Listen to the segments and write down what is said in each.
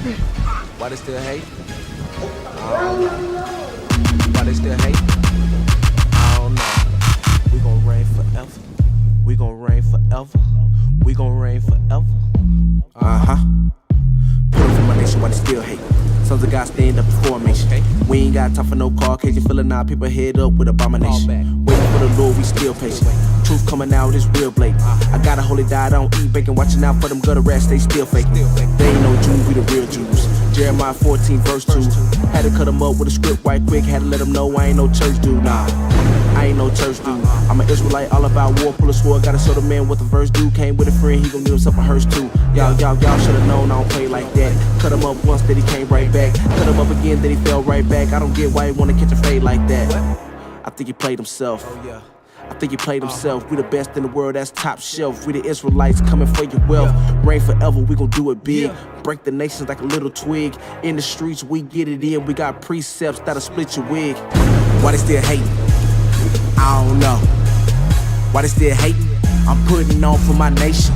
Why they still hate? Why they still hate? I don't know. We gon' reign forever. We gon' reign forever. We gon' reign forever. Put up for my nation while they still hate. Sons of God stand up before me. We ain't got time for no Caucasian feeling our people head up with abomination. Waiting for the Lord, we still patient. Truth coming out is real blatant. I got a holy diet, I don't eat bacon. Watching out for them gutter rats, they still faking. They ain't no Jews, we the real Jews. Jeremiah 14 verse 2. Had to cut them up with a script right quick. Had to let them know I ain't no church dude. Nah, I ain't no church dude. I'm an Israelite, all about war, pull a sword. Gotta show the man what the verse do. Came with a friend, he gon' give himself a hearse too. Y'all should've known I don't play like that. Cut him up once, then he came right back. Cut him up again, then he fell right back. I don't get why he wanna catch a fade like that. I think he played himself. I think he played himself. We the best in the world, that's top shelf. We the Israelites coming for your wealth. Reign forever, we gon' do it big. Break the nations like a little twig. In the streets, we get it in. We got precepts that'll split your wig. Why they still hating? I don't know. Why they still hating? I'm putting on for my nation.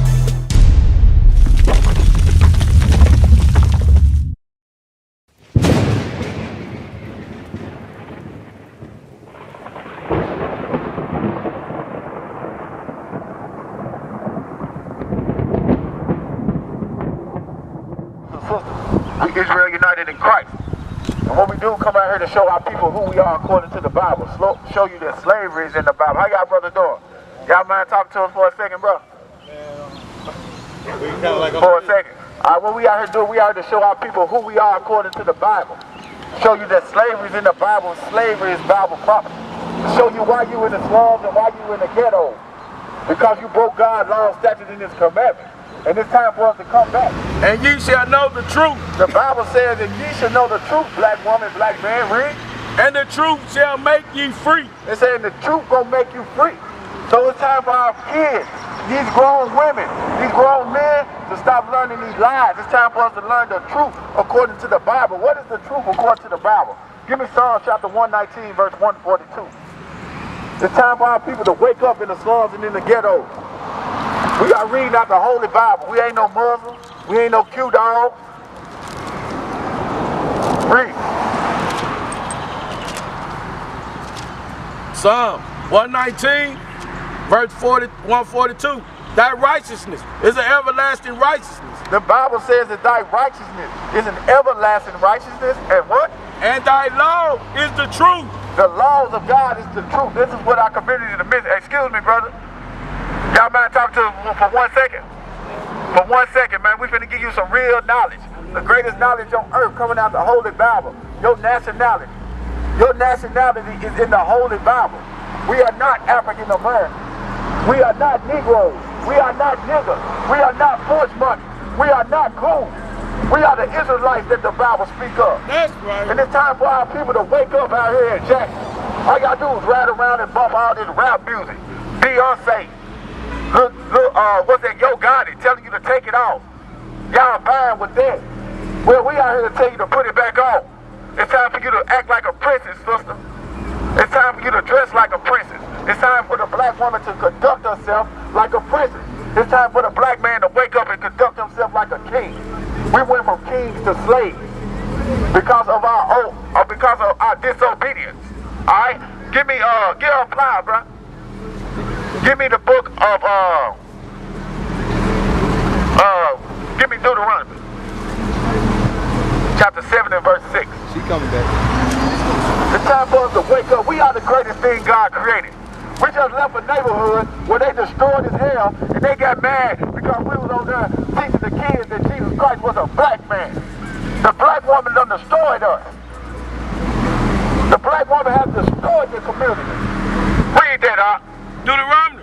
We Israel united in Christ. And what we do, come out here to show our people who we are according to the Bible. Show you that slavery is in the Bible. How y'all brother doing? Y'all mind talking to us for a second, bro? For a second. All right, what we out here do, we out here to show our people who we are according to the Bible. Show you that slavery is in the Bible. Slavery is Bible property. Show you why you in the slums and why you in the ghetto. Because you broke God's law, statutes, and His commandments. And it's time for us to come back. And ye shall know the truth. The Bible says that ye shall know the truth, black woman, black man, read. And the truth shall make ye free. It's saying the truth gonna make you free. So it's time for our kids, these grown women, these grown men to stop learning these lies. It's time for us to learn the truth according to the Bible. What is the truth according to the Bible? Give me Psalm chapter 119, verse 142. It's time for our people to wake up in the slums and in the ghettos. We are reading out the Holy Bible. We ain't no Muslims. We ain't no Q-dogs. Read. Psalm 119, verse 142. Thy righteousness is an everlasting righteousness. The Bible says that thy righteousness is an everlasting righteousness. And what? And thy law is the truth. The laws of God is the truth. This is what our community is missing. Excuse me, brother. Y'all mind talk to us for 1 second? For 1 second, man. We finna give you some real knowledge. The greatest knowledge on earth coming out the Holy Bible. Your nationality. Your nationality is in the Holy Bible. We are not African Americans. We are not Negroes. We are not niggers. We are not porch money. We are not cool. We are the Israelites that the Bible speaks of. That's right. And it's time for our people to wake up out here in Jackson. All y'all do is ride around and bump all this rap music. Beyonce. Look, what's that? Yo Gotti telling you to take it off. Y'all fine with that. Well, we out here to tell you to put it back on. It's time for you to act like a princess, sister. It's time for you to dress like a princess. It's time for the black woman to conduct herself like a princess. It's time for the black man to wake up and conduct himself like a king. We went from kings to slaves because of our because of our disobedience. All right, give me get her fly, bro. Give me the book of give me Deuteronomy, chapter 7 and verse 6. She coming back. It's time for us to wake up. We are the greatest thing God created. We just left a neighborhood where they destroyed his hell, and they got mad because we was on there teaching the kids that Jesus Christ was a black man. The black woman done destroyed us. The black woman has destroyed the community. Read that out. Deuteronomy,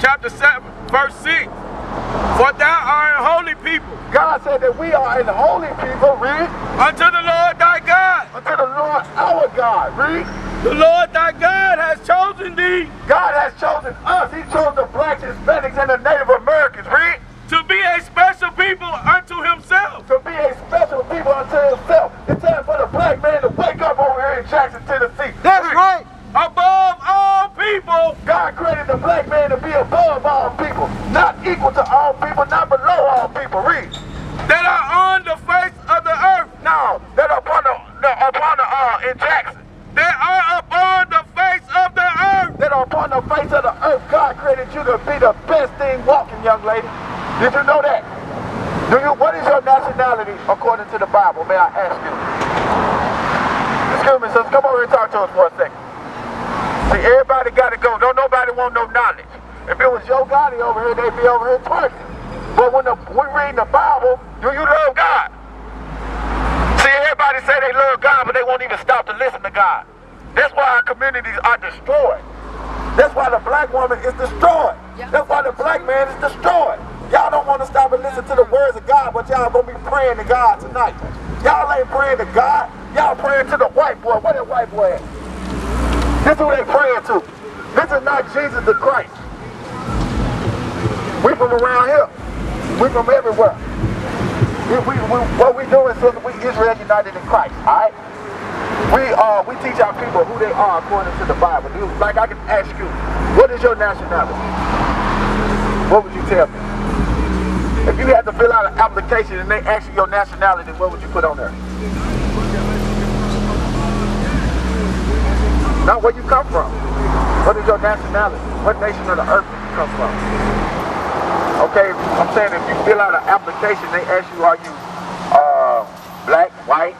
chapter 7, verse 6. For thou art a holy people. God said that we are an holy people, read. Unto the Lord thy God. Unto the Lord our God, read. The Lord thy God has chosen thee. God has chosen us. He chose the blacks, Hispanics, and the Native Americans, read. To be a special people unto himself. To be a special people unto himself. It's time for the black man to wake up over here in Jackson, Tennessee. That's right. Above all people. God created the black man to be above all people. Not equal to all people, not below all people. Read. That are on the face of the earth, God created you to be the best thing walking, young lady. Did you know that? What is your nationality according to the Bible, may I ask you? Excuse me, sister, come over here and talk to us for a second. See, everybody got to go. Don't nobody want no knowledge. If it was your Gotti over here, they'd be over here twerking. But when we read the Bible, do you love God? See, everybody say they love God, but they won't even stop to listen to God. That's why our communities are destroyed. That's why the black woman is destroyed. That's why the black man is destroyed. Y'all don't want to stop and listen to the words of God, but y'all gonna be praying to God tonight. Y'all ain't praying to God. Y'all praying to the white boy. Where that white boy at? This is who they praying to. This is not Jesus the Christ. We from around here. We from everywhere. What we doing, sister, we Israel united in Christ, all right? We teach our people who they are according to the Bible. Like I can ask you, what is your nationality? What would you tell me? If you had to fill out an application and they ask you your nationality, what would you put on there? Not where you come from. What is your nationality? What nation of the earth did you come from? Okay, I'm saying if you fill out an application, they ask you, are you black, white,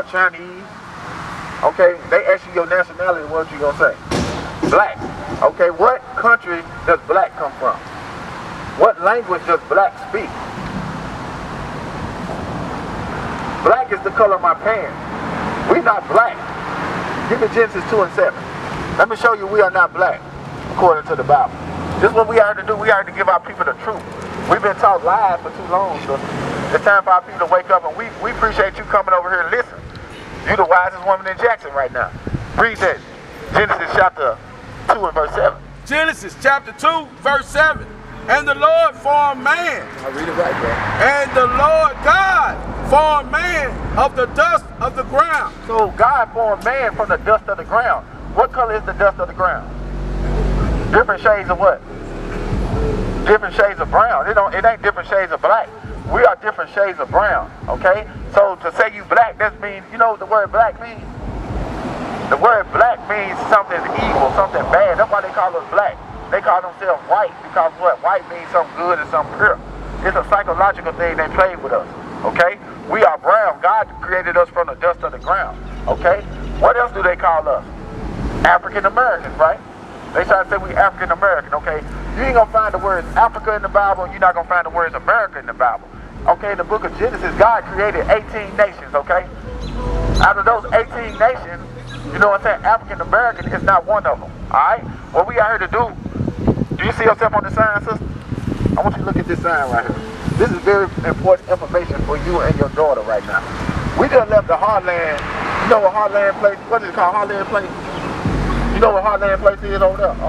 Chinese? Okay, they ask you your nationality, what you gonna say? Black. Okay, what country does black come from? What language does black speak? Black is the color of my pants. We not black. Give me Genesis 2 and 7. Let me show you we are not black, according to the Bible. This is what we are to do. We are to give our people the truth. We've been taught lies for too long, so it's time for our people to wake up, and we appreciate you coming over here and listen. You're the wisest woman in Jackson right now. Read that. Genesis chapter 2 and verse 7. Genesis chapter 2, verse 7. And the Lord formed man. I read it right, bro. And the Lord God formed man of the dust of the ground. So God formed man from the dust of the ground. What color is the dust of the ground? Different shades of what? Different shades of brown. It ain't different shades of black. We are different shades of brown, okay? So to say you black, that means, you know what the word black means? The word black means something evil, something bad. That's why they call us black. They call themselves white because what? White means something good and something pure. It's a psychological thing they play with us, okay? We are brown. God created us from the dust of the ground, okay? What else do they call us? African Americans, right? They try to say we African American, okay? You ain't gonna find the words Africa in the Bible, and you're not gonna find the words America in the Bible. Okay, in the book of Genesis, God created 18 nations, okay? Out of those 18 nations, you know what I'm saying, African American is not one of them, alright? What we are here to do you see yourself on the sign, sister? I want you to look at this sign right here. This is very important information for you and your daughter right now. We just left the Heartland. You know what Heartland place, what is it called, Heartland place? You know what Heartland place is over there? Here.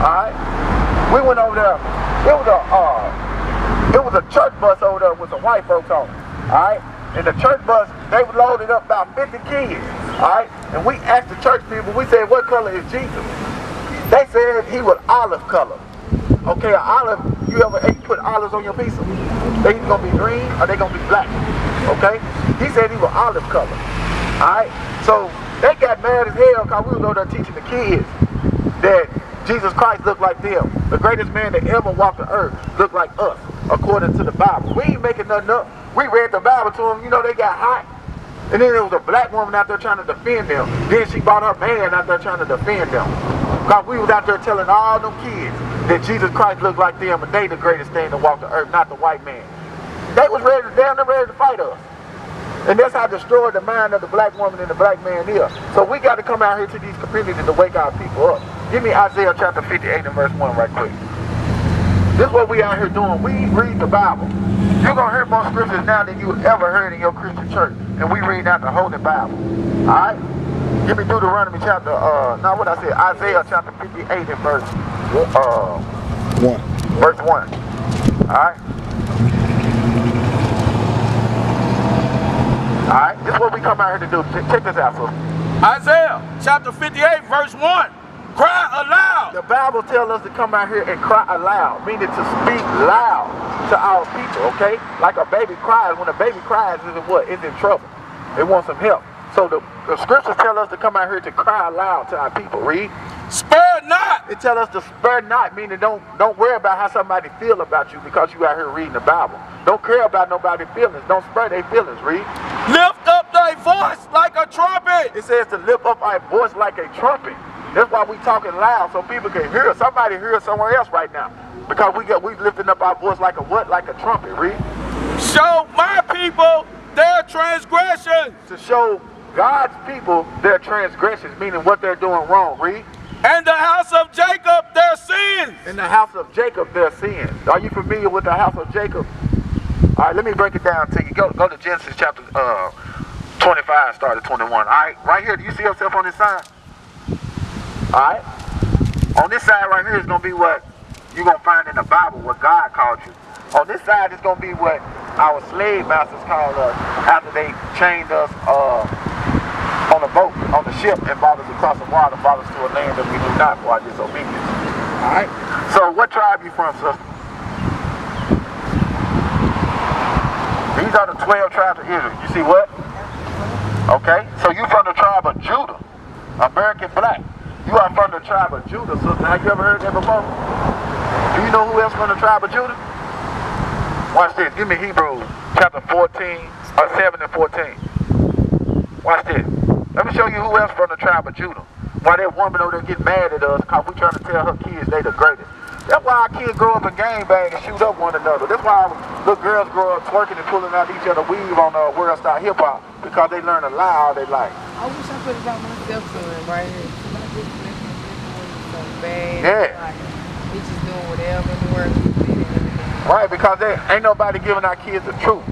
Alright? We went over there. It was a church bus over there with some white folks on it. Alright? And the church bus, they loaded up about 50 kids. Alright? And we asked the church people, we said, what color is Jesus? They said he was olive color. Okay, an olive, you ever put olives on your pizza? They either gonna be green or they gonna be black. Okay? He said he was olive color. Alright? So they got mad as hell because we was over there teaching the kids that Jesus Christ looked like them. The greatest man that ever walked the earth looked like us, according to the Bible. We ain't making nothing up. We read the Bible to them. You know, they got hot. And then there was a black woman out there trying to defend them. Then she brought her man out there trying to defend them. Because we was out there telling all them kids that Jesus Christ looked like them and they the greatest thing to walk the earth, not the white man. They was ready to fight us. And that's how destroyed the mind of the black woman and the black man is. So we got to come out here to these communities to wake our people up. Give me Isaiah chapter 58 and verse 1 right quick. This is what we out here doing. We read the Bible. You're going to hear more scriptures now than you ever heard in your Christian church. And we read out the Holy Bible. Alright? Give me Deuteronomy chapter, Isaiah chapter 58 and verse 1. Verse 1. Alright? Alright? This is what we come out here to do. Check this out, sister. Isaiah chapter 58, verse 1. Cry aloud. The Bible tells us to come out here and cry aloud, meaning to speak loud to our people, okay? Like a baby cries. When a baby cries, is in trouble. It wants some help. So the scriptures tell us to come out here to cry aloud to our people. Read. Spare not. It tells us to spare not, meaning don't worry about how somebody feel about you because you out here reading the Bible. Don't care about nobody's feelings. Don't spare their feelings. Read. Lift up thy voice like a trumpet. It says to lift up our voice like a trumpet. That's why we talking loud so people can hear us. Somebody hear us somewhere else right now. Because we lifting up our voice like a what? Like a trumpet. Read. Show my people their transgressions. To show God's people their transgressions, meaning what they're doing wrong. Read. And the house of Jacob their sins. In the house of Jacob their sins. Are you familiar with the house of Jacob? All right, let me break it down to you. Go to Genesis chapter 25, start at 21. All right, right here, do you see yourself on this side? All right. On this side right here is going to be what you're going to find in the Bible, what God called you. On this side is going to be what our slave masters called us after they chained us on a boat, on the ship, and brought us across the water, brought us to a land that we knew not for our disobedience. All right? So what tribe you from, sister? These are the 12 tribes of Israel. You see what? Okay? So you from the tribe of Judah, American black. You are from the tribe of Judah, sister. Have you ever heard that before? Do you know who else from the tribe of Judah? Watch this. Give me Hebrews chapter 14, 7 and 14. Watch this. Let me show you who else from the tribe of Judah. Why that woman over there get mad at us because we trying to tell her kids they the greatest. That's why our kids grow up and gangbang and shoot up one another. That's why little girls grow up twerking and pulling out each other weave on World Star Hip Hop because they learn to lie all they life. I wish I could have got my stepson right here. I just let him do so bad. Yeah. Like, he just doing whatever in the world he did and everything. Right, because they ain't nobody giving our kids the truth.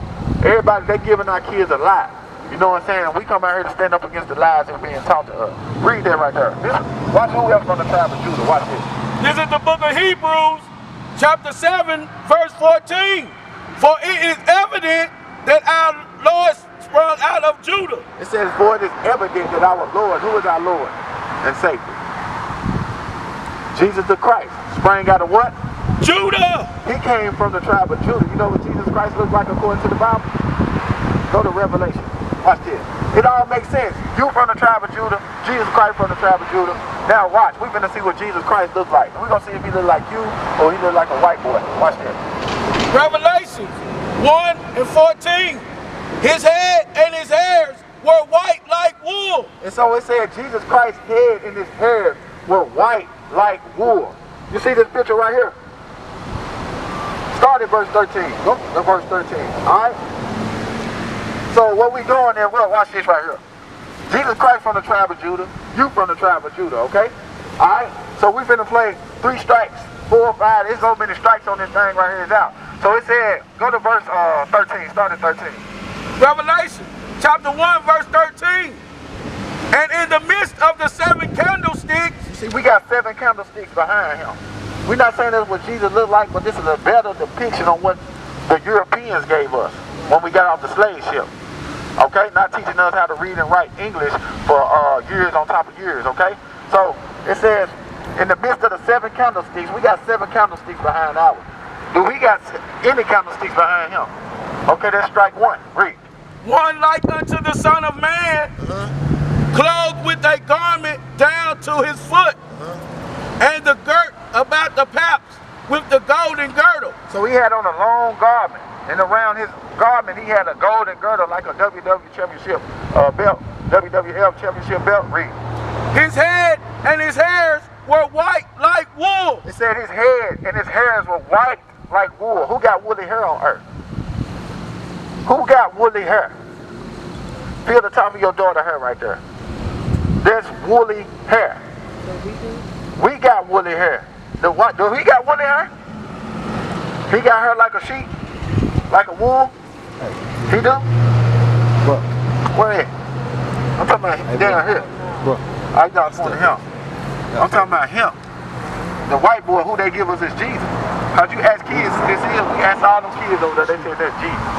Everybody, they giving our kids a lie. You know what I'm saying? We come out here to stand up against the lies that are being taught to us. Read that right there. Watch who else from the tribe of Judah. Watch this. This is the book of Hebrews, chapter 7, verse 14. For it is evident that our Lord sprung out of Judah. It says, for it is evident that our Lord, who is our Lord and Savior? Jesus the Christ, sprang out of what? Judah. He came from the tribe of Judah. You know what Jesus Christ looked like according to the Bible? Go to Revelation. Watch this. It all makes sense. You from the tribe of Judah, Jesus Christ from the tribe of Judah. Now watch, we're going to see what Jesus Christ looks like. We're going to see if he look like you or he look like a white boy. Watch this. Revelation 1 and 14. His head and his hairs were white like wool. And so it said Jesus Christ's head and his hair were white like wool. You see this picture right here? Start at verse 13. Go to verse 13. All right? So what we doing there, well, watch this right here. Jesus Christ from the tribe of Judah, you from the tribe of Judah, okay? All right? So we finna play 3 strikes, 4, 5. There's so many strikes on this thing right here is out. So it said, go to verse 13, start at 13. Revelation chapter 1, verse 13. And in the midst of the 7 candlesticks. See, we got 7 candlesticks behind him. We're not saying that's what Jesus looked like, but this is a better depiction on what the Europeans gave us when we got off the slave ship. Okay? Not teaching us how to read and write English for years on top of years, okay? So, it says, in the midst of the 7 candlesticks, we got 7 candlesticks behind ours. Do we got any candlesticks behind him? Okay, that's strike 1. Read. One like unto the Son of Man, clothed with a garment down to his foot, and the girt about the paps with the golden girdle. So he had on a long garment, and around his garment he had a golden girdle like a WWF championship belt, WWF championship belt. Read. His head and his hairs were white like wool. It said his head and his hairs were white like wool. Who got woolly hair on earth? Who got woolly hair? Feel the top of your daughter's hair right there. There's woolly hair. We got woolly hair. Do he got woolly hair? He got hair like a sheep? Like a wool? He do? What? Where is? I'm talking about down here. What? I got pointing him. I'm talking about him. The white boy who they give us is Jesus. Cause you ask kids who this is, we ask all them kids over there, they say that's Jesus.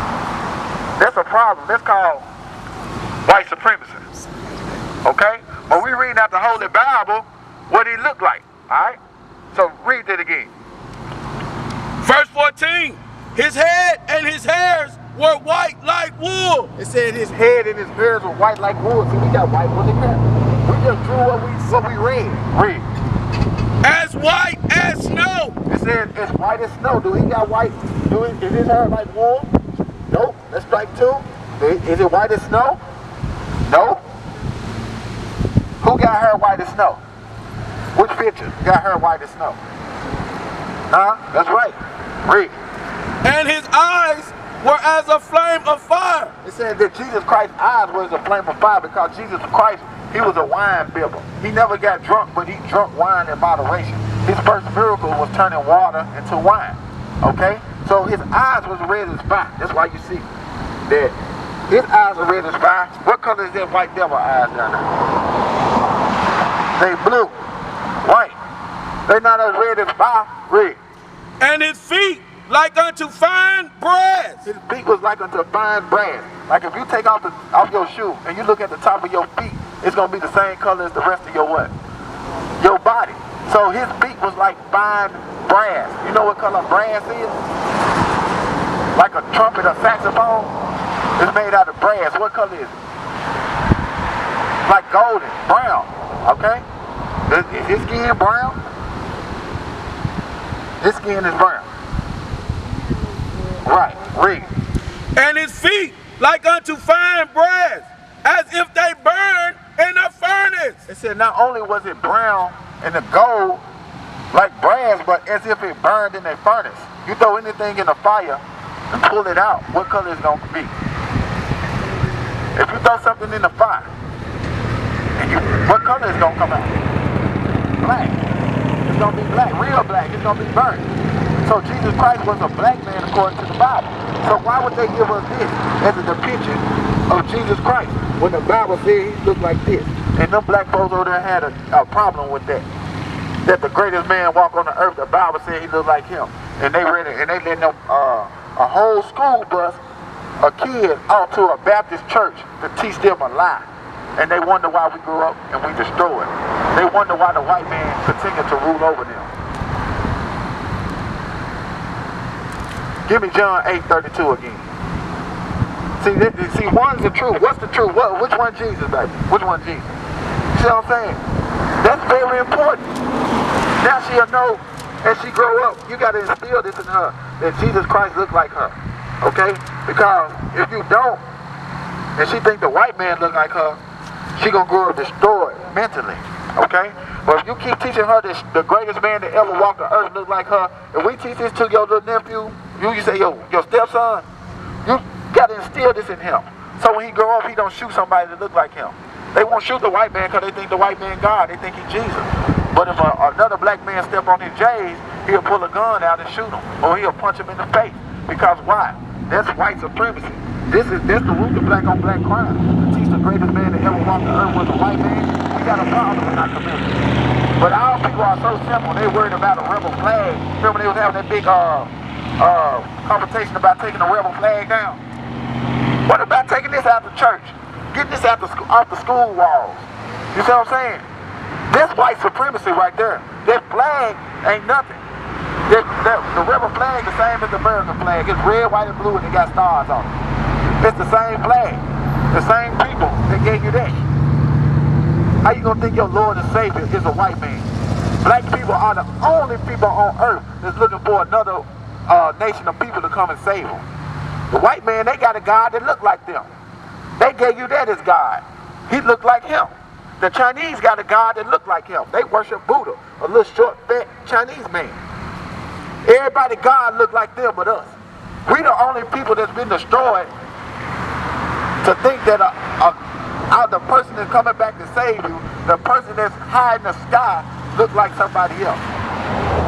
That's a problem. That's called white supremacy. Okay? But we reading out the Holy Bible what he looked like. Alright? So read that again. Verse 14. His head and his hairs were white like wool. It said his head and his hairs were white like wool. See, we got white woolly hair. We just drew what we read. Read. As white as snow. It said it's white as snow. Do he got white? Is his hair like wool? Nope. That's strike 2. Is it white as snow? No. Who got hair white as snow? Which picture got hair white as snow? Huh? That's right. Read. And his eyes were as a flame of fire. It said that Jesus Christ's eyes was a flame of fire because Jesus Christ, he was a wine bibber. He never got drunk, but he drank wine in moderation. His first miracle was turning water into wine. Okay? So his eyes was red as fire. That's why you see that his eyes are red as fire. What color is that white devil eyes down there? They blue. White. They not as red as fire. Red. And his feet like unto fine brass. His feet was like unto fine brass. Like if you take off your shoe and you look at the top of your feet, it's going to be the same color as the rest of your what? Your body. So his feet was like fine brass. You know what color brass is? Like a trumpet or saxophone. It's made out of brass. What color is it? Like golden, brown. Okay? Is his skin brown? His skin is brown. Right, read. And his feet like unto fine brass, as if they burned in a furnace. It said not only was it brown and the gold like brass, but as if it burned in a furnace. You throw anything in the fire and pull it out, what color is it going to be? If you throw something in the fire, and what color is going to come out? Black. It's going to be black, real black. It's going to be burnt. So Jesus Christ was a black man according to the Bible. So why would they give us this as a depiction of Jesus Christ when the Bible said he looked like this? And them black folks over there had a problem with that. That the greatest man walk on the earth, the Bible said he looked like him. And they read it, and they let them a whole school bus, a kid out to a Baptist church to teach them a lie. And they wonder why we grew up and we destroyed. They wonder why the white man continued to rule over them. Give me John 8:32 again. See, one's the truth. What's the truth? Which one Jesus, baby? Which one Jesus? You see what I'm saying? That's very important. Now she'll know as she grow up, you got to instill this in her, that Jesus Christ looked like her. Okay? Because if you don't, and she think the white man look like her, she gonna grow up destroyed mentally. Okay? But if you keep teaching her that the greatest man that ever walked the earth look like her, if we teach this to your little nephew, you say your stepson, you gotta instill this in him. So when he grow up, he don't shoot somebody that look like him. They won't shoot the white man because they think the white man God. They think he's Jesus. But if another black man step on his J's, he'll pull a gun out and shoot him, or he'll punch him in the face. Because why? That's white supremacy. That's the root of black on black crime. To teach the greatest man that ever walked the earth was a white man, we got a problem in our community. But our people are so simple. They worried about a rebel flag. Remember they was having that big conversation about taking the rebel flag down? What about taking this out the church? Getting this out the school walls? You see what I'm saying? That's white supremacy right there. That flag ain't nothing. The rebel flag the same as the American flag. It's red, white, and blue, and it got stars on it. It's the same flag. The same people that gave you that. How you gonna think your Lord and Savior is a white man? Black people are the only people on earth that's looking for another nation of people to come and save them. The white man, they got a God that looked like them. They gave you that as God. He looked like him. The Chinese got a God that looked like him. They worship Buddha, a little short, fat Chinese man. Everybody God look like them but us. We the only people that's been destroyed to think that the person that's coming back to save you, the person that's high in the sky, look like somebody else.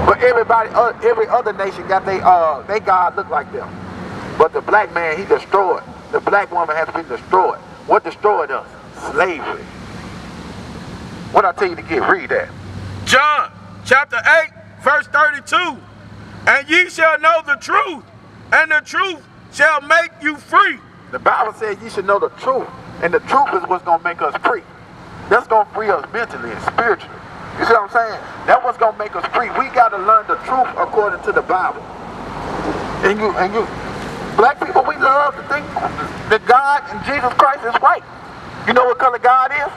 But every other nation got they God look like them. But the black man, he destroyed. The black woman has been destroyed. What destroyed us? Slavery. What I tell you to get? Read that. John chapter 8, verse 32. And ye shall know the truth, and the truth shall make you free. The Bible says you should know the truth, and the truth is what's going to make us free. That's going to free us mentally and spiritually. You see what I'm saying? That's what's going to make us free. We got to learn the truth according to the Bible. And Black people, we love to think that God and Jesus Christ is white. You know what color God is?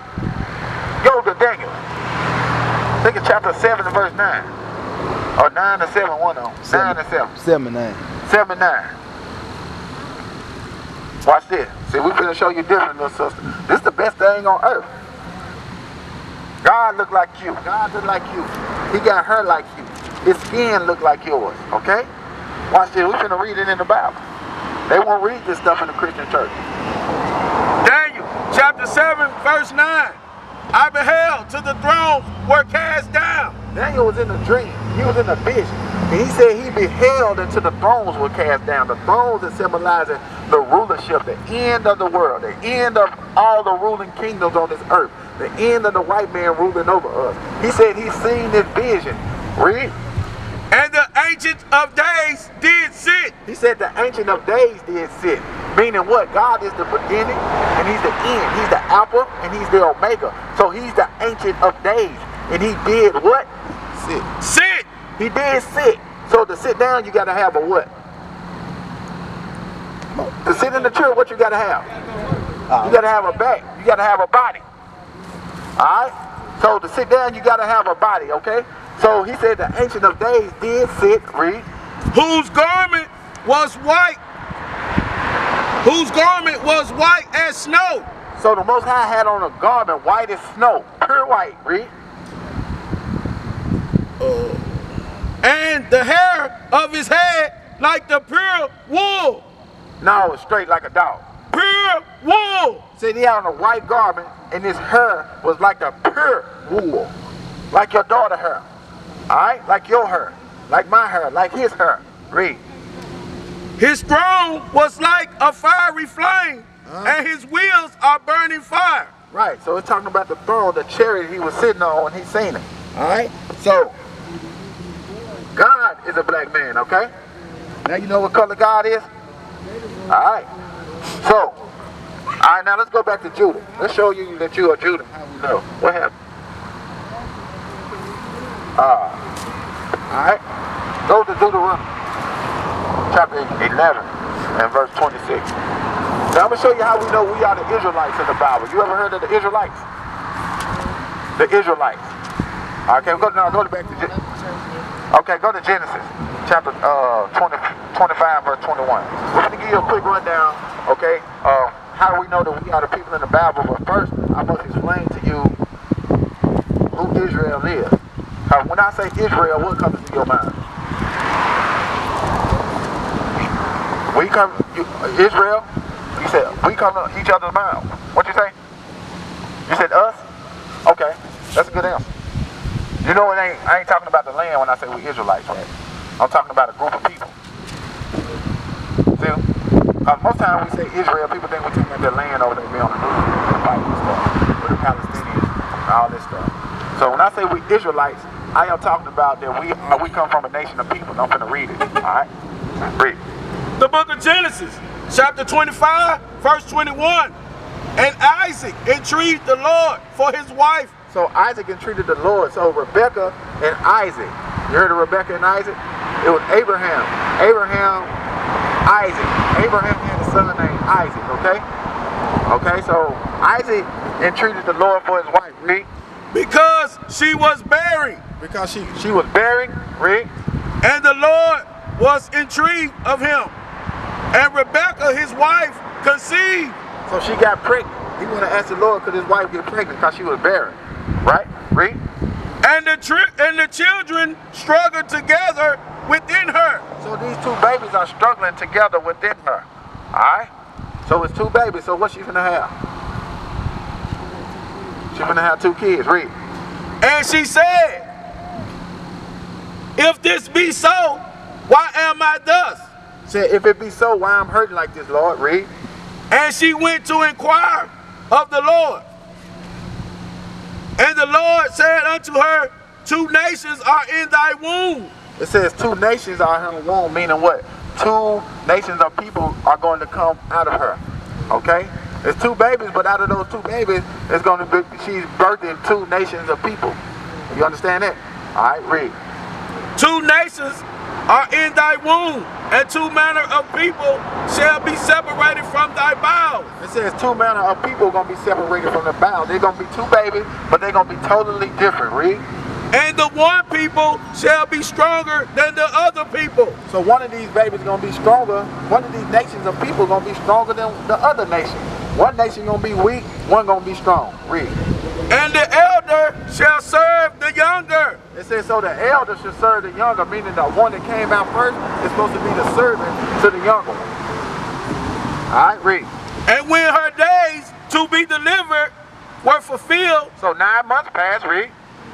Go to Daniel. I think it's chapter 7 and verse 9. Or 9 and 7, one of them. 9 and 7. 7 and 9. 7 and 9. Watch this. See, we're going to show you different, little sister. This is the best thing on earth. God look like you. God look like you. He got hair like you. His skin look like yours. Okay? Watch this. We're going to read it in the Bible. They won't read this stuff in the Christian church. Daniel chapter 7 verse 9. I beheld till the thrones were cast down. Daniel was in a dream. He was in a vision. And he said he beheld until the thrones were cast down. The thrones are symbolizing the rulership, the end of the world, the end of all the ruling kingdoms on this earth, the end of the white man ruling over us. He said he's seen this vision. Read. And the Ancient of Days did sit. He said the Ancient of Days did sit. Meaning what? God is the beginning and he's the end. He's the Alpha and he's the Omega. So he's the Ancient of Days. And he did what? Sit. Sit. He did sit. So to sit down, you got to have a what? To sit in the chair, what you got to have? You got to have a back. You got to have a body. Alright? So to sit down, you got to have a body, okay? So he said the Ancient of Days did sit, read. Whose garment was white. Whose garment was white as snow. So the Most High had on a garment white as snow. Pure white, read. And the hair of his head like the pure wool. No, it's straight like a dog. Pure wool. See, he had on a white garment, and his hair was like the pure wool. Like your daughter's hair. Alright? Like your hair. Like my hair. Like his hair. Read. His throne was like a fiery flame, and his wheels are burning fire. Right, so it's talking about the throne, the chariot he was sitting on when he seen it. Alright? So, God is a black man, okay? Now you know what color God is? Alright. So, alright, now let's go back to Judah. Let's show you that you are Judah. How we know? What happened? Alright. Go to Deuteronomy chapter 11 and verse 26. Now I'm going to show you how we know we are the Israelites in the Bible. You ever heard of the Israelites? The Israelites. Okay, go back to go to Genesis chapter 25 verse 21. We're going to give you a quick rundown, okay, how do we know that we are the people in the Bible. But first, I must explain to you who Israel is. When I say Israel, what comes to your mind? Israel? You said, we come to each other's mind. What'd you say? You said us? Okay, that's a good answer. You know, I ain't talking about the land when I say we Israelites, right? I'm talking about a group of people. See? Most times we say Israel, people think we're talking about the land over there on the news, the Bible and stuff, with the Palestinians and all this stuff. So when I say we Israelites, I am talking about that we come from a nation of people. I'm going to read it. All right? Read. The book of Genesis, chapter 25, verse 21. And Isaac entreated the Lord for his wife. So Isaac entreated the Lord. So Rebekah and Isaac. You heard of Rebekah and Isaac? It was Abraham. Isaac. Abraham had a son named Isaac, okay? Okay, so Isaac entreated the Lord for his wife. Read. Because she was bearing. Because she was bearing. Read. And the Lord was intrigued of him. And Rebekah, his wife, conceived. So she got pregnant. He wanted to ask the Lord, could his wife get pregnant because she was barren. Right? Read. And the children struggled together within her. So these two babies are struggling together within her. Alright? So it's two babies. So what's she gonna have? She's gonna have two kids. Read. And she said, if this be so, why am I thus? Said, if it be so, why I'm hurting like this, Lord? Read. And she went to inquire of the Lord. And the Lord said unto her, 2 nations are in thy womb. It says 2 nations are in her womb, meaning what? 2 nations of people are going to come out of her. Okay? There's 2 babies, but out of those 2 babies, it's going to be, she's birthing 2 nations of people. You understand that? All right, read. 2 nations are in thy womb, and 2 manner of people shall be separated from thy bowels. It says 2 manner of people going to be separated from the bowels. They're going to be 2 babies, but they're going to be totally different. Read. And the one people shall be stronger than the other people. So one of these babies is going to be stronger. One of these nations of people is going to be stronger than the other nation. One nation going to be weak, one going to be strong. Read. And the elder shall serve the younger. It says, so the elder should serve the younger, meaning the one that came out first is supposed to be the servant to the younger one. All right, read. And when her days to be delivered were fulfilled, So 9 months passed, read.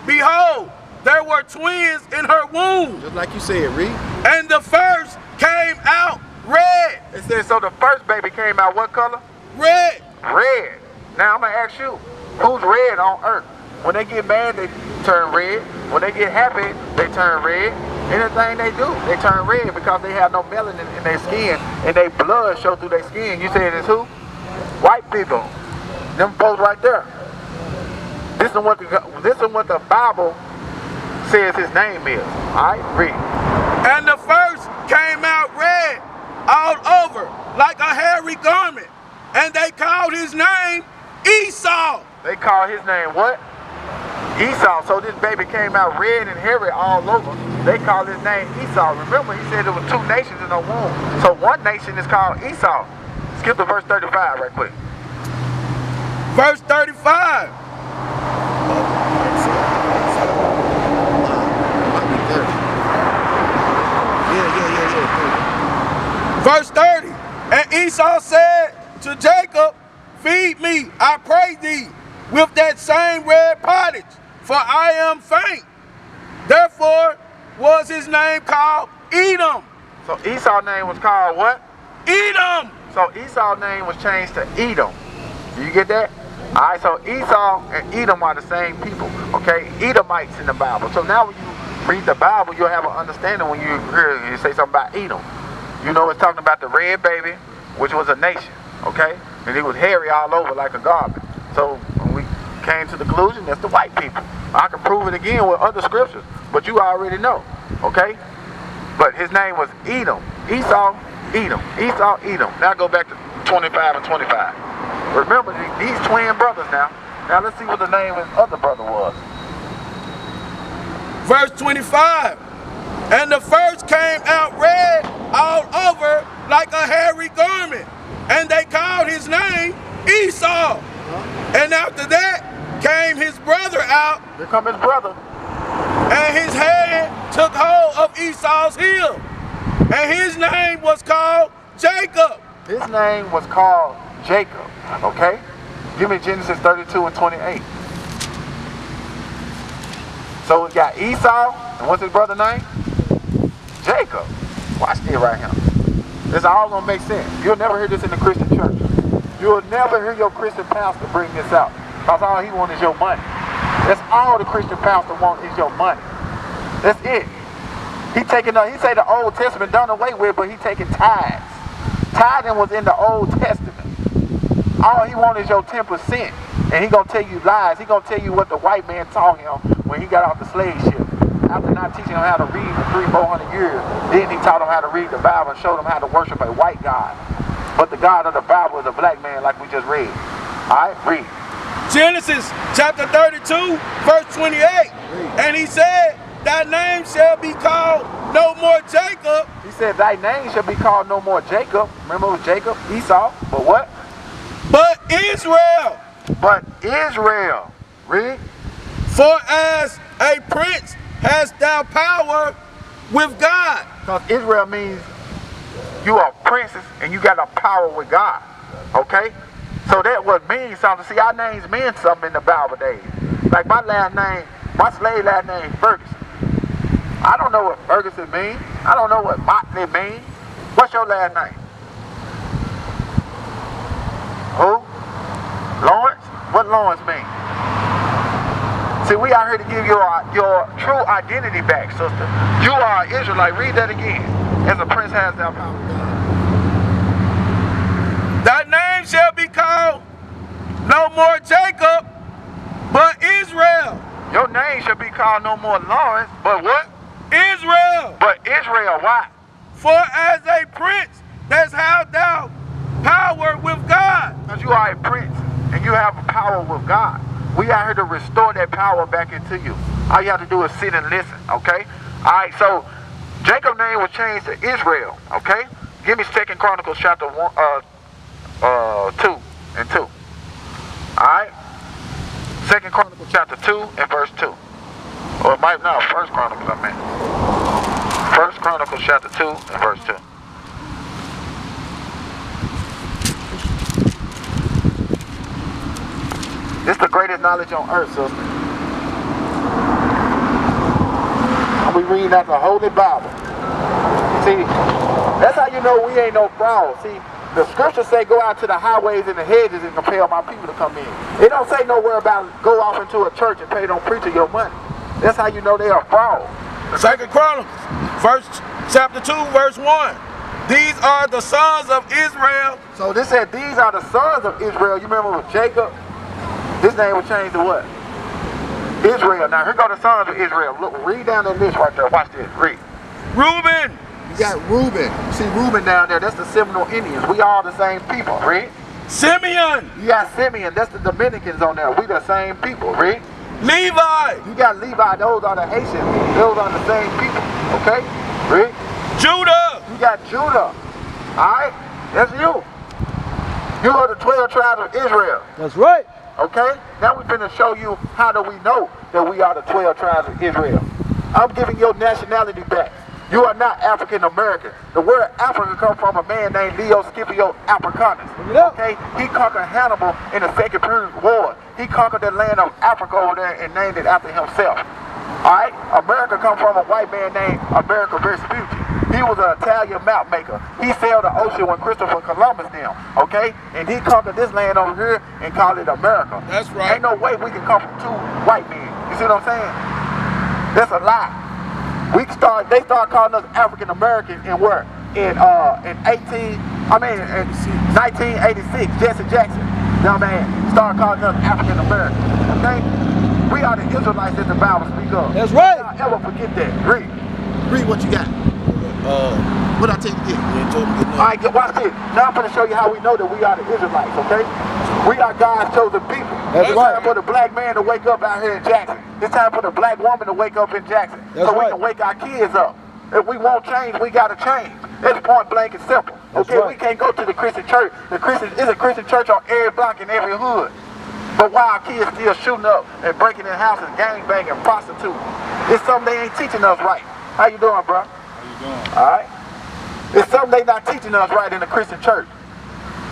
behold, there were twins in her womb. Just like you said, read. And the first came out red. It says, so the first baby came out what color? Red. Red. Now I'm going to ask you, who's red on earth? When they get mad, they turn red. When they get happy, they turn red. Anything they do, they turn red because they have no melanin in their skin and their blood show through their skin. You saying it's who? White people. Them folks right there. This is what the Bible says his name is. All right, read. And the first came out red all over like a hairy garment. And they called his name Esau. They call his name what? Esau. So this baby came out red and hairy all over. They call his name Esau. Remember, he said there were 2 nations in the womb. So one nation is called Esau. Skip to verse 35 right quick. Verse 35. Verse 30. And Esau said to Jacob, feed me, I pray thee, with that same red pottage, for I am faint. Therefore was his name called Edom. So Esau's name was called what? Edom. So Esau's name was changed to Edom. Do you get that? All right, so Esau and Edom are the same people, okay? Edomites in the Bible. So now when you read the Bible, you'll have an understanding when you hear you say something about Edom. You know it's talking about the red baby, which was a nation, okay? And it was hairy all over like a garment. So when we came to the conclusion, that's the white people. I can prove it again with other scriptures, but you already know, okay? But his name was Edom. Esau, Edom. Esau, Edom. Now go back to 25 and 25. Remember, these twin brothers now. Now let's see what the name of his other brother was. Verse 25. And the first came out red all over like a hairy garment. And they called his name Esau. And after that came his brother out. Here come his brother. And his hand took hold of Esau's heel. And his name was called Jacob. His name was called Jacob. Okay? Give me Genesis 32 and 28. So we got Esau, and what's his brother's name? Jacob. Watch this right here. This all gonna make sense. You'll never hear this in the Christian church. You'll never hear your Christian pastor bring this out. Because all he wants is your money. That's all the Christian pastor wants is your money. That's it. He say the Old Testament done away with, but he taking tithes. Tithing was in the Old Testament. All he wants is your 10%. And he gonna tell you lies. He gonna tell you what the white man taught him when he got off the slave ship. After not teaching him how to read for 300-400 years, then he taught him how to read the Bible and showed him how to worship a white God. But the God of the Bible is a black man, like we just read. All right, read. Genesis chapter 32, verse 28. And he said, thy name shall be called no more Jacob. He said, thy name shall be called no more Jacob. Remember it was Jacob, Esau, but what? But Israel. But Israel. Read. For as a prince hast thou power with God. Because Israel means you are princes and you got a power with God. Okay? So that would mean something. See, our names mean something in the Bible days. Like my slave last name, Ferguson. I don't know what Ferguson means. I don't know what Motley means. What's your last name? Who? Lawrence? What Lawrence mean? See, we out here to give you your true identity back, sister. You are an Israelite. Read that again. As a prince has thou power of God. Thy name shall be called no more Jacob, but Israel. Your name shall be called no more Lawrence, but what? Israel. But Israel. Why? For as a prince that's held thou power with God. Because you are a prince and you have power with God. We are here to restore that power back into you. All you have to do is sit and listen, okay? All right, so Jacob's name was changed to Israel, okay? Give me 2 Chronicles chapter 2 and 2. All right? 2 Chronicles chapter 2 and verse 2. Or it might not, 1 Chronicles I meant. 1 Chronicles chapter 2 and verse 2. This is the greatest knowledge on earth, sister. And we reading out the Holy Bible. See, that's how you know we ain't no fraud. See, the scriptures say go out to the highways and the hedges and compel my people to come in. It don't say nowhere about go off into a church and pay no preacher your money. That's how you know they are fraud. 2 Chronicles, chapter 2, verse 1. These are the sons of Israel. So this said these are the sons of Israel. You remember with Jacob? His name was changed to what? Israel. Now here go the sons of Israel. Look, read down that list right there. Watch this. Read. Reuben. You got Reuben. See Reuben down there. That's the Seminole Indians. We all the same people. Read. Simeon. You got Simeon. That's the Dominicans on there. We the same people. Read. Levi. You got Levi. Those are the Haitians. Those are the same people. Okay. Read. Judah. You got Judah. All right. That's you. You are the 12 tribes of Israel. That's right. Okay? Now we're finna show you how do we know that we are the 12 tribes of Israel. I'm giving your nationality back. You are not African American. The word Africa comes from a man named Leo Scipio Africanus. Okay? He conquered Hannibal in the Second Punic War. He conquered the land of Africa over there and named it after himself. Alright? America comes from a white man named Amerigo Vespucci. He was an Italian map maker. He sailed the ocean when Christopher Columbus did, okay? And he conquered this land over here and called it America. That's right. Ain't no way we can come from two white men. You see what I'm saying? That's a lie. They started calling us African Americans in where? In 1986, Jesse Jackson, dumb man, started calling us African Americans. Okay? We are the Israelites that the Bible speaks of. That's right. Don't ever forget that. Read. Read what you got. What I tell you get? Alright, watch this. Now I'm going to show you how we know that we are the Israelites, okay? We are God's chosen people. That's it's right. time for the black man to wake up out here in Jackson. It's time for the black woman to wake up in Jackson. That's so we right. can wake our kids up. If we won't change, we got to change. It's point blank and simple. That's Okay, right. we can't go to the Christian church. There's a Christian church on every block in every hood. But why our kids still shooting up and breaking in houses, gang banging, prostituting? It's something they ain't teaching us right. How you doing, bro? How you doing? All right. It's something they not teaching us right in the Christian church.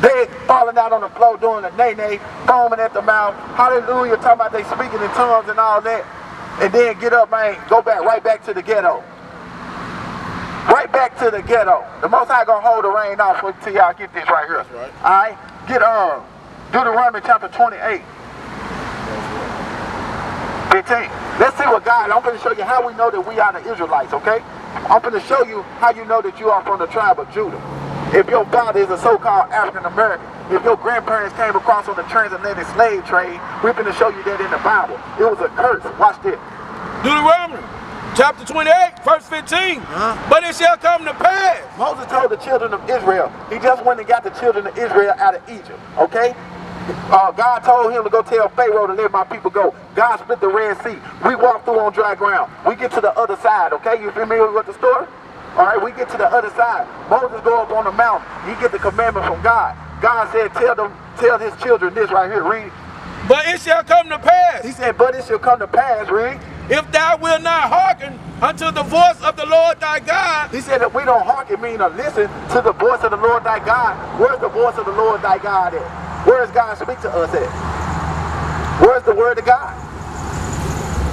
They falling out on the floor doing the nay-nay, foaming at the mouth, hallelujah, talking about they speaking in tongues and all that, and then get up, man, go back, right back to the ghetto. Right back to the ghetto. The Most High gonna hold the rain off until y'all get this right here. That's right. All right. Get Deuteronomy chapter 28. 15. Let's see what God, I'm going to show you how we know that we are the Israelites, okay? I'm going to show you how you know that you are from the tribe of Judah. If your father is a so-called African American, if your grandparents came across on the transatlantic slave trade, we're going to show you that in the Bible. It was a curse. Watch this. Deuteronomy, chapter 28, verse 15. But it shall come to pass. Moses told the children of Israel, he just went and got the children of Israel out of Egypt, okay? God told him to go tell Pharaoh to let my people go. God split the Red Sea. We walk through on dry ground. We get to the other side, okay? You familiar with the story? All right, we get to the other side. Moses go up on the mountain. He get the commandment from God. God said, tell his children this right here. Read. But it shall come to pass. He said, but it shall come to pass. Read. If thou wilt not hearken unto the voice of the Lord thy God. He said that we don't hearken, mean to listen to the voice of the Lord thy God. Where's the voice of the Lord thy God at? Where does God speak to us at? Where's the word of God?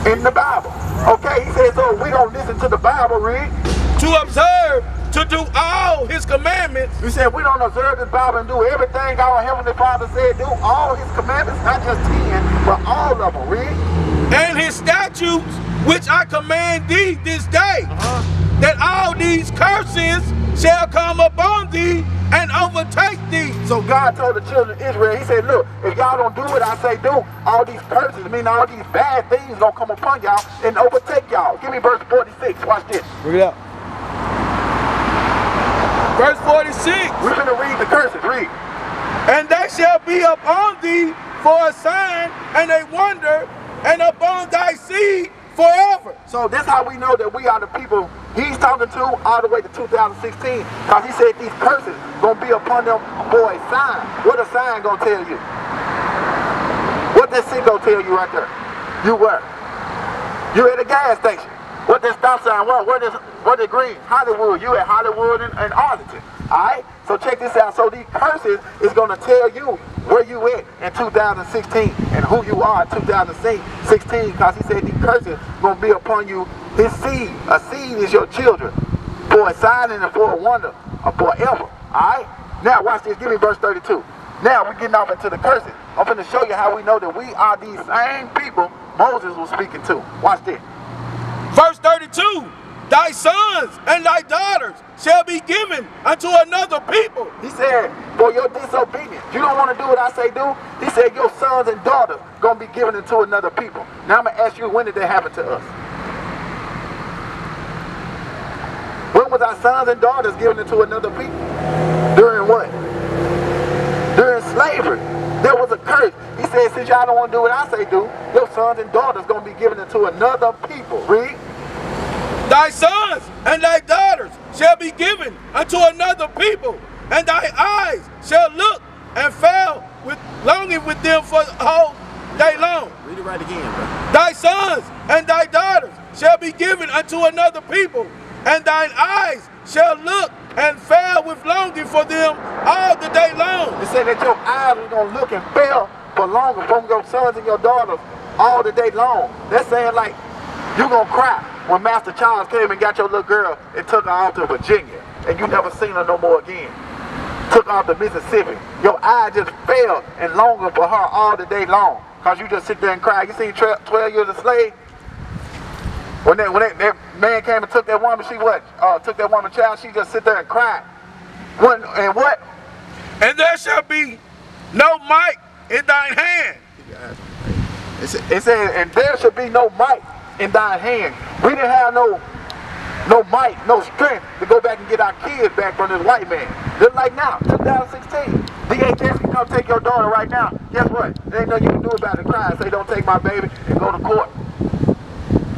In the Bible. Okay, he said, so we don't listen to the Bible, read. To observe, to do all his commandments. He said, we don't observe the Bible and do everything our Heavenly Father said, do all his commandments, not just 10, but all of them, read. And his statutes, which I command thee this day, that all these curses shall come upon thee and overtake thee. So God told the children of Israel, he said, look, if y'all don't do what I say do, all these curses, I mean all these bad things gonna come upon y'all and overtake y'all. Give me verse 46, watch this. Bring it up. upon thee for a sign and a wonder, and upon thy seed forever. So that's how we know that we are the people he's talking to all the way to 2016. Because he said these curses going to be upon them for a sign. What a sign going to tell you? What that shit going to tell you right there? You were. You at a gas station. What that stop sign? What the green? Hollywood. You at Hollywood and Arlington. Alright? So check this out. So these curses is going to tell you where you at in 2016 and who you are in 2016. Because he said these curses going to be upon you, his seed. A seed is your children. For a sign and for a wonder. Forever. Alright? Now watch this. Give me verse 32. Now we're getting off into the curses. I'm going to show you how we know that we are these same people Moses was speaking to. Watch this. Verse 32, thy sons and thy daughters shall be given unto another people. He said, for your disobedience. You don't want to do what I say do? He said, your sons and daughters going to be given into another people. Now I'm going to ask you, when did that happen to us? When was our sons and daughters given into another people? During what? During slavery. There was a curse. He said, since y'all don't want to do what I say do, your sons and daughters going to be given into another people. Read. Thy sons and thy daughters shall be given unto another people, and thy eyes shall look and fail with longing with them for the whole day long. Read it right again, bro. Thy sons and thy daughters shall be given unto another people, and thine eyes shall look and fail with longing for them all the day long. It said that your eyes are going to look and fail for longer from your sons and your daughters all the day long. That's saying like you're going to cry when Master Charles came and got your little girl and took her off to Virginia and you never seen her no more again. Took her off to Mississippi. Your eyes just fail and longing for her all the day long because you just sit there and cry. You seen 12 Years a Slave? When that man came and took that woman, took that woman child, she just sit there and cried. And what? And there shall be no might in thine hand. It said, and there shall be no might in thine hand. We didn't have no might, no strength to go back and get our kids back from this white man. Just like now, 2016. DHS can come take your daughter right now. Guess what? There ain't nothing you can do about it. Cry and say, don't take my baby, and go to court.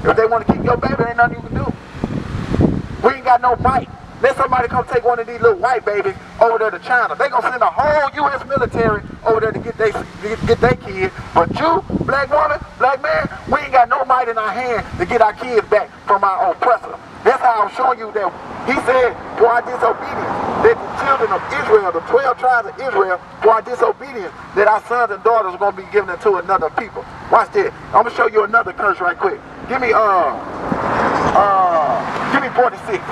If they want to keep your baby, there ain't nothing you can do. We ain't got no might. Let somebody come take one of these little white babies over there to China. They gonna send a whole U.S. military over there to get their kids. But you, black woman, black man, we ain't got no might in our hand to get our kids back from our oppressor. That's how I'm showing you that he said, for our disobedience, that the children of Israel, the 12 tribes of Israel, for our disobedience, that our sons and daughters are going to be given to another people. Watch this. I'm going to show you another curse right quick. Give me 46.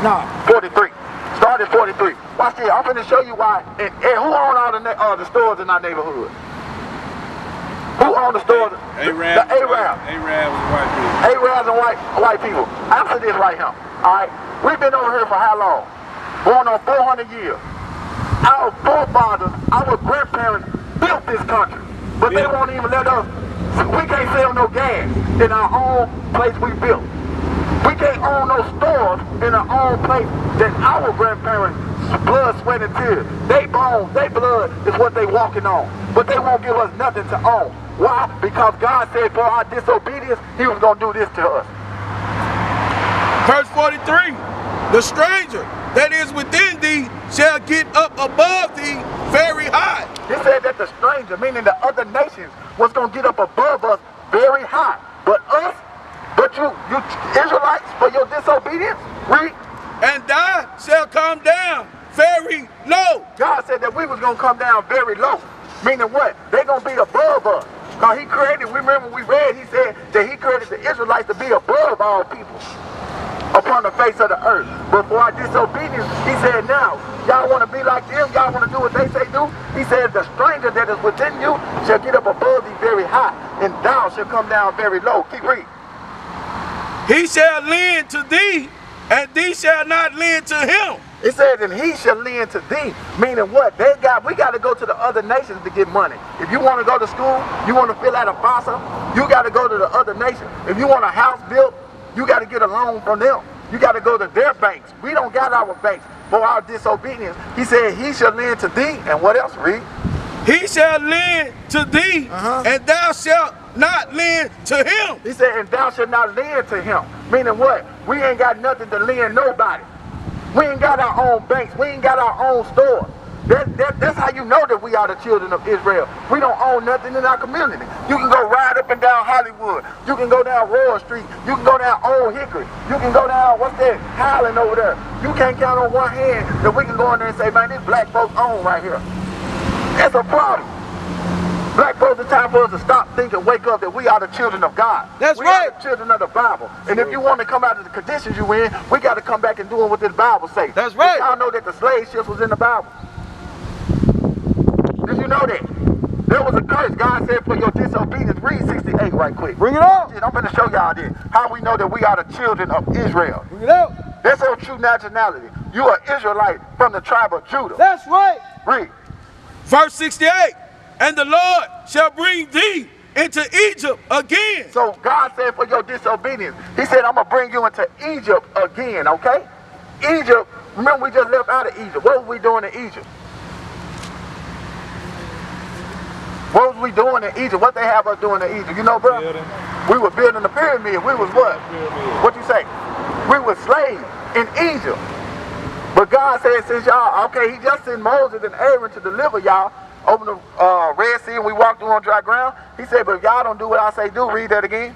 No, 43. Start at 43. Watch this. I'm going to show you why. And who own all the stores in our neighborhood? Who own the stores? Arabs. The Arabs. Arabs and white people. Arabs and white people. Answer this right here. Alright? We've been over here for how long? Going on 400 years. Our forefathers, our grandparents built this country. But they won't even let us. We can't sell no gas in our own place we built. We can't own no stores in our own place that our grandparents blood, sweat, and tears. They bones, they blood is what they walking on. But they won't give us nothing to own. Why? Because God said for our disobedience, he was going to do this to us. Verse 43, the stranger that is within thee shall get up above thee very high. He said that the stranger, meaning the other nations, was going to get up above us very high. But us, you Israelites, for your disobedience, read. And thou shalt come down very low. God said that we was going to come down very low. Meaning what? They're going to be above us. Because he created, remember we read, he said that he created the Israelites to be above all people upon the face of the earth. But for our disobedience, he said, now, y'all want to be like them? Y'all want to do what they say do? He said, the stranger that is within you shall get up above thee very high, and thou shall come down very low. Keep reading. He shall lend to thee, and thee shall not lend to him. It says, and he shall lend to thee. Meaning what? We got to go to the other nations to get money. If you want to go to school, you want to fill out a FAFSA, you got to go to the other nations. If you want a house built, you got to get a loan from them. You got to go to their banks. We don't got our banks for our disobedience. He said, he shall lend to thee. And what else? Read. He shall lend to thee, and thou shalt not lend to him. He said, and thou shalt not lend to him. Meaning what? We ain't got nothing to lend nobody. We ain't got our own banks. We ain't got our own stores. That's how you know that we are the children of Israel. We don't own nothing in our community. You can go ride up and down Hollywood. You can go down Royal Street. You can go down Old Hickory. You can go down, what's that, Highland over there. You can't count on one hand that we can go in there and say, man, this black folks own right here. That's a problem. Black folks, it's time for us to stop thinking, wake up that we are the children of God. That's we right. are the children of the Bible. And if you want to come out of the conditions you in, we got to come back and do what this Bible says. That's right. Y'all know that the slave ships was in the Bible. Did you know that? There was a curse God said for your disobedience. Read 68 right quick. Bring it up. I'm going to show y'all this. How we know that we are the children of Israel. Bring it up. That's your true nationality. You are Israelite from the tribe of Judah. That's right. Read. Verse 68. And the Lord shall bring thee into Egypt again. So God said for your disobedience, he said, I'm going to bring you into Egypt again, okay? Egypt, remember we just left out of Egypt. What were we doing in Egypt? What was we doing in Egypt? What they have us doing in Egypt? You know, bro? We were building the pyramid. We was what? What you say? We were slaves in Egypt. But God said, since y'all, okay, he just sent Moses and Aaron to deliver y'all, open the Red Sea and we walked through on dry ground. He said, but if y'all don't do what I say do, read that again.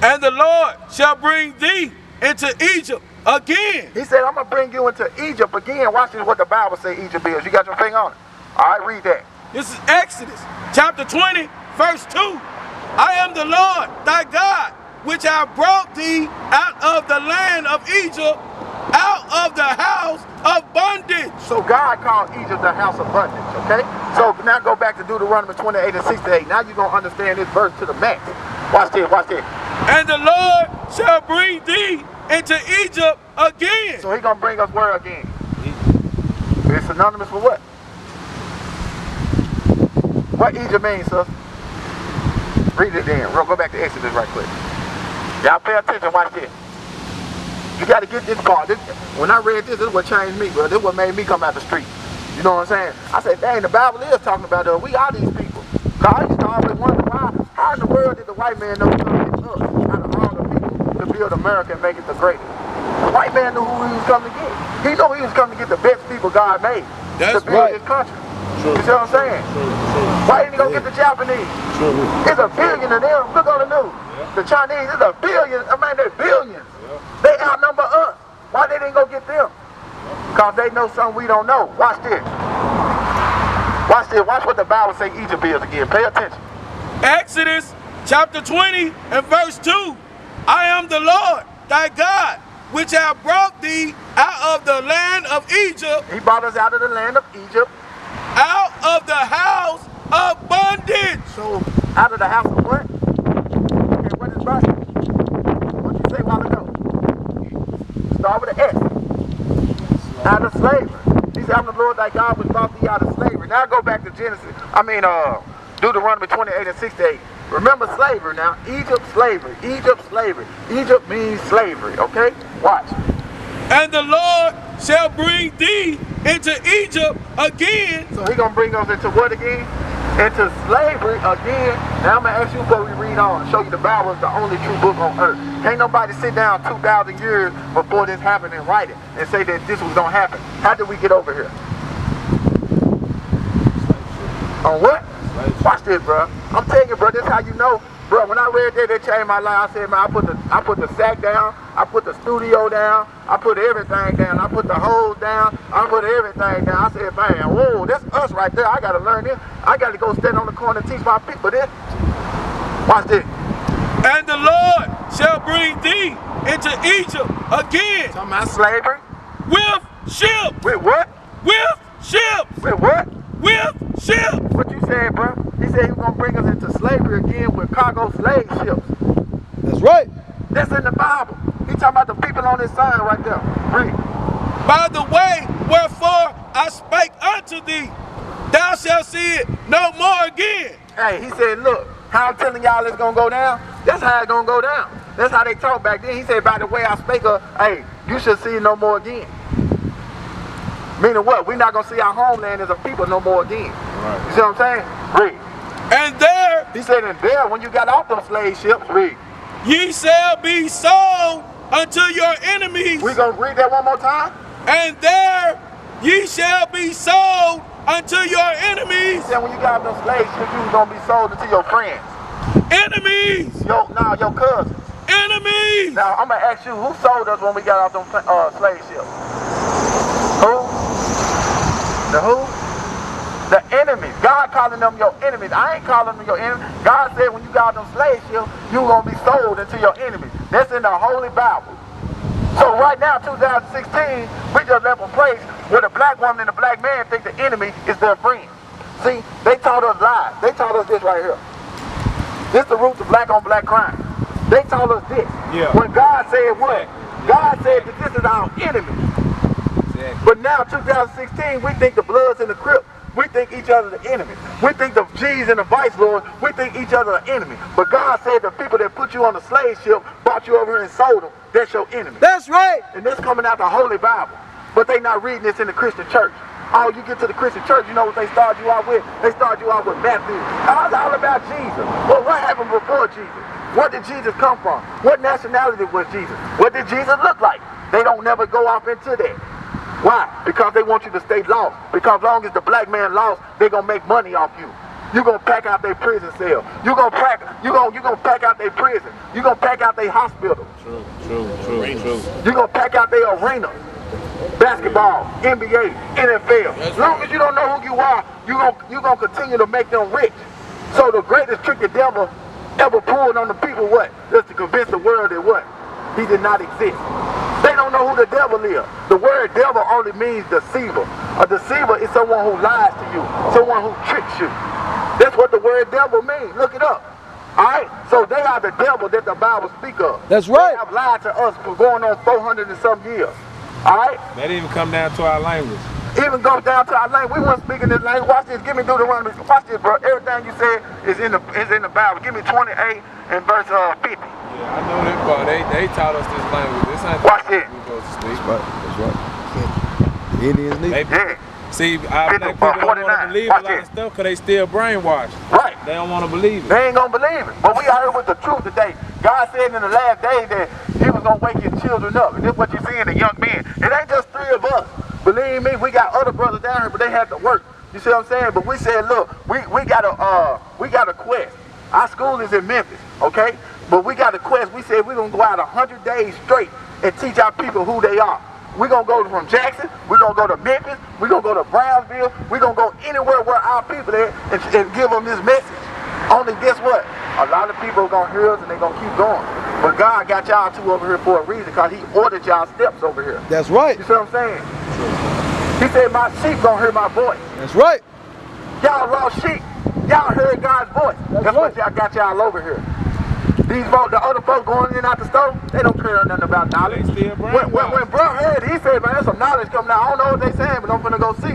And the Lord shall bring thee into Egypt again. He said, I'm going to bring you into Egypt again. Watch this, what the Bible say Egypt is. You got your finger on it? All right, read that. This is Exodus chapter 20, verse 2. I am the Lord thy God, which I brought thee out of the land of Egypt, out of the house of bondage. So God called Egypt the house of bondage, okay? So now go back to Deuteronomy 28 and 68. Now you're going to understand this verse to the max. Watch this, watch this. And the Lord shall bring thee into Egypt again. So he's going to bring us where again? It's synonymous for what? What Egypt means, sir? Read it then. We'll go back to Exodus right quick. Y'all pay attention, watch this. You got to get this part. When I read this is what changed me, bro. This is what made me come out the street. You know what I'm saying? I said, dang, the Bible is talking about us. We are these people. Cause I used to always wonder why, how in the world did the white man know he was going to get us out of all the people to build America and make it the greatest? The white man knew who he was coming to get. He knew he was coming to get the best people God made to build his country. True. You see what I'm saying? True. Why didn't he go get the Japanese? True. It's a billion of them. Look on the news. Yeah. The Chinese is a billion. I mean, they're billions. Yeah. They outnumber us. Why they didn't go get them? Because they know something we don't know. Watch this. Watch this. Watch what the Bible say Egypt is again. Pay attention. Exodus chapter 20 and verse 2. I am the Lord thy God, which I brought thee out of the land of Egypt. He brought us out of the land of Egypt. Out of the house of bondage. So, out of the house of what? Okay, what is bondage? What you say a while ago? Start with an S. Out of slavery. He said, I'm the Lord thy God which brought thee out of slavery. Now go back to Deuteronomy 28 and 68. Remember slavery now. Egypt, slavery. Egypt, slavery. Egypt means slavery, okay? Watch. And the Lord shall bring thee into Egypt again. So he's going to bring us into what again? Into slavery again. Now I'm going to ask you before we read on, show you the Bible is the only true book on earth. Can't nobody sit down 2,000 years before this happened and write it and say that this was going to happen. How did we get over here? On what? Watch this, bro. I'm telling you, bro, this is how you know. Bro, when I read that, they changed my life. I said, man, I put the sack down. I put the studio down. I put everything down. I put the hose down. I put everything down. I said, man, whoa, that's us right there. I got to learn this. I got to go stand on the corner and teach my people this. Watch this. And the Lord shall bring thee into Egypt again. Talking about slavery. With ships. With what? With ships. With what? With ships. What you said, bro? He said he was going to bring us into slavery again with cargo slave ships. That's right. That's in the Bible. He talking about the people on this sign right there. Read. By the way, wherefore I spake unto thee, thou shalt see it no more again. Hey, he said, look, how I'm telling y'all it's going to go down, that's how it's going to go down. That's how they talk back then. He said, by the way I spake, hey, you should see it no more again. Meaning what? We're not going to see our homeland as a people no more again. Right. You see what I'm saying? Read. And there, He said, and there, when you got off them slave ships, read. ye shall be sold unto your enemies. We gonna read that one more time? And there, ye shall be sold unto your He enemies. said, when you got off them slave ships, you was gonna be sold into your friends. Enemies. Your cousins. Enemies. Now, I'm gonna ask you, who sold us when we got off them slave ships? Who? The who? The enemies. God calling them your enemies. I ain't calling them your enemies. God said when you got them slave ships, you gonna be sold into your enemies. That's in the Holy Bible. So right now, 2016, we just left a place where the black woman and the black man think the enemy is their friend. See, they taught us lies. They taught us this right here. This the roots of black on black crime. They taught us this. Yeah. When God said what? God said that this is our enemy. Exactly. But now, 2016, we think the Bloods and the Crips, we think each other the enemy. We think the G's and the Vice Lords, we think each other the enemy. But God said the people that put you on the slave ship, brought you over here and sold them, that's your enemy. That's right. And this coming out the Holy Bible. But they not reading this in the Christian church. Oh, you get to the Christian church, you know what they start you out with? They start you out with Matthew. It's all about Jesus. Well, what happened before Jesus? Where did Jesus come from? What nationality was Jesus? What did Jesus look like? They don't never go off into that. Why? Because they want you to stay lost. Because long as the black man lost, they're gonna make money off you. You're gonna pack out their prison cell. You're gonna pack out their prison. You're gonna pack out their hospital. True. You're gonna pack out their arena. Basketball, NBA, NFL. As long as you don't know who you are, you're gonna continue to make them rich. So the greatest trick the devil ever pulled on the people, what? Just to convince the world that what? He did not exist. They don't know who the devil is. The word devil only means deceiver. A deceiver is someone who lies to you, someone who tricks you. That's what the word devil means. Look it up. Alright? So they are the devil that the Bible speaks of. That's right. They have lied to us for going on 400 and some years. Alright? That even come down to our language. Even goes down to our language. We weren't speaking this language. Watch this. Give me Deuteronomy. Watch this, bro. Everything you said is in the Bible. Give me 28 and verse 50. Yeah, I know that, but they taught us this language. This ain't Watch it. we supposed to speak. That's right. The Indians need. Yeah. See, our black people don't want to believe a lot of stuff because they still brainwashed. Right. They don't want to believe it. They ain't gonna believe it. But we out here with the truth today. God said in the last days that He was gonna wake your children up. And this is what you see in the young men. It ain't just 3 of us. Believe me, we got other brothers down here, but they had to work. You see what I'm saying? But we said, look, we got a quest. Our school is in Memphis, okay? But we got a quest. We said we're gonna go out 100 days straight and teach our people who they are. We're gonna go from Jackson, we're gonna go to Memphis, we're gonna go to Brownsville, we're gonna go anywhere where our people are and give them this message. Only guess what? A lot of people are gonna hear us and they're gonna keep going. But God got y'all two over here for a reason, because He ordered y'all steps over here. That's right. You see what I'm saying? He said, my sheep gonna hear my voice. That's right. Y'all lost sheep. Y'all heard God's voice. That's what y'all got y'all over here. These folks, the other folks going in and out the store, they don't care nothing about knowledge. They still When bro heard, he said, man, there's some knowledge coming out. I don't know what they saying, but I'm finna go see.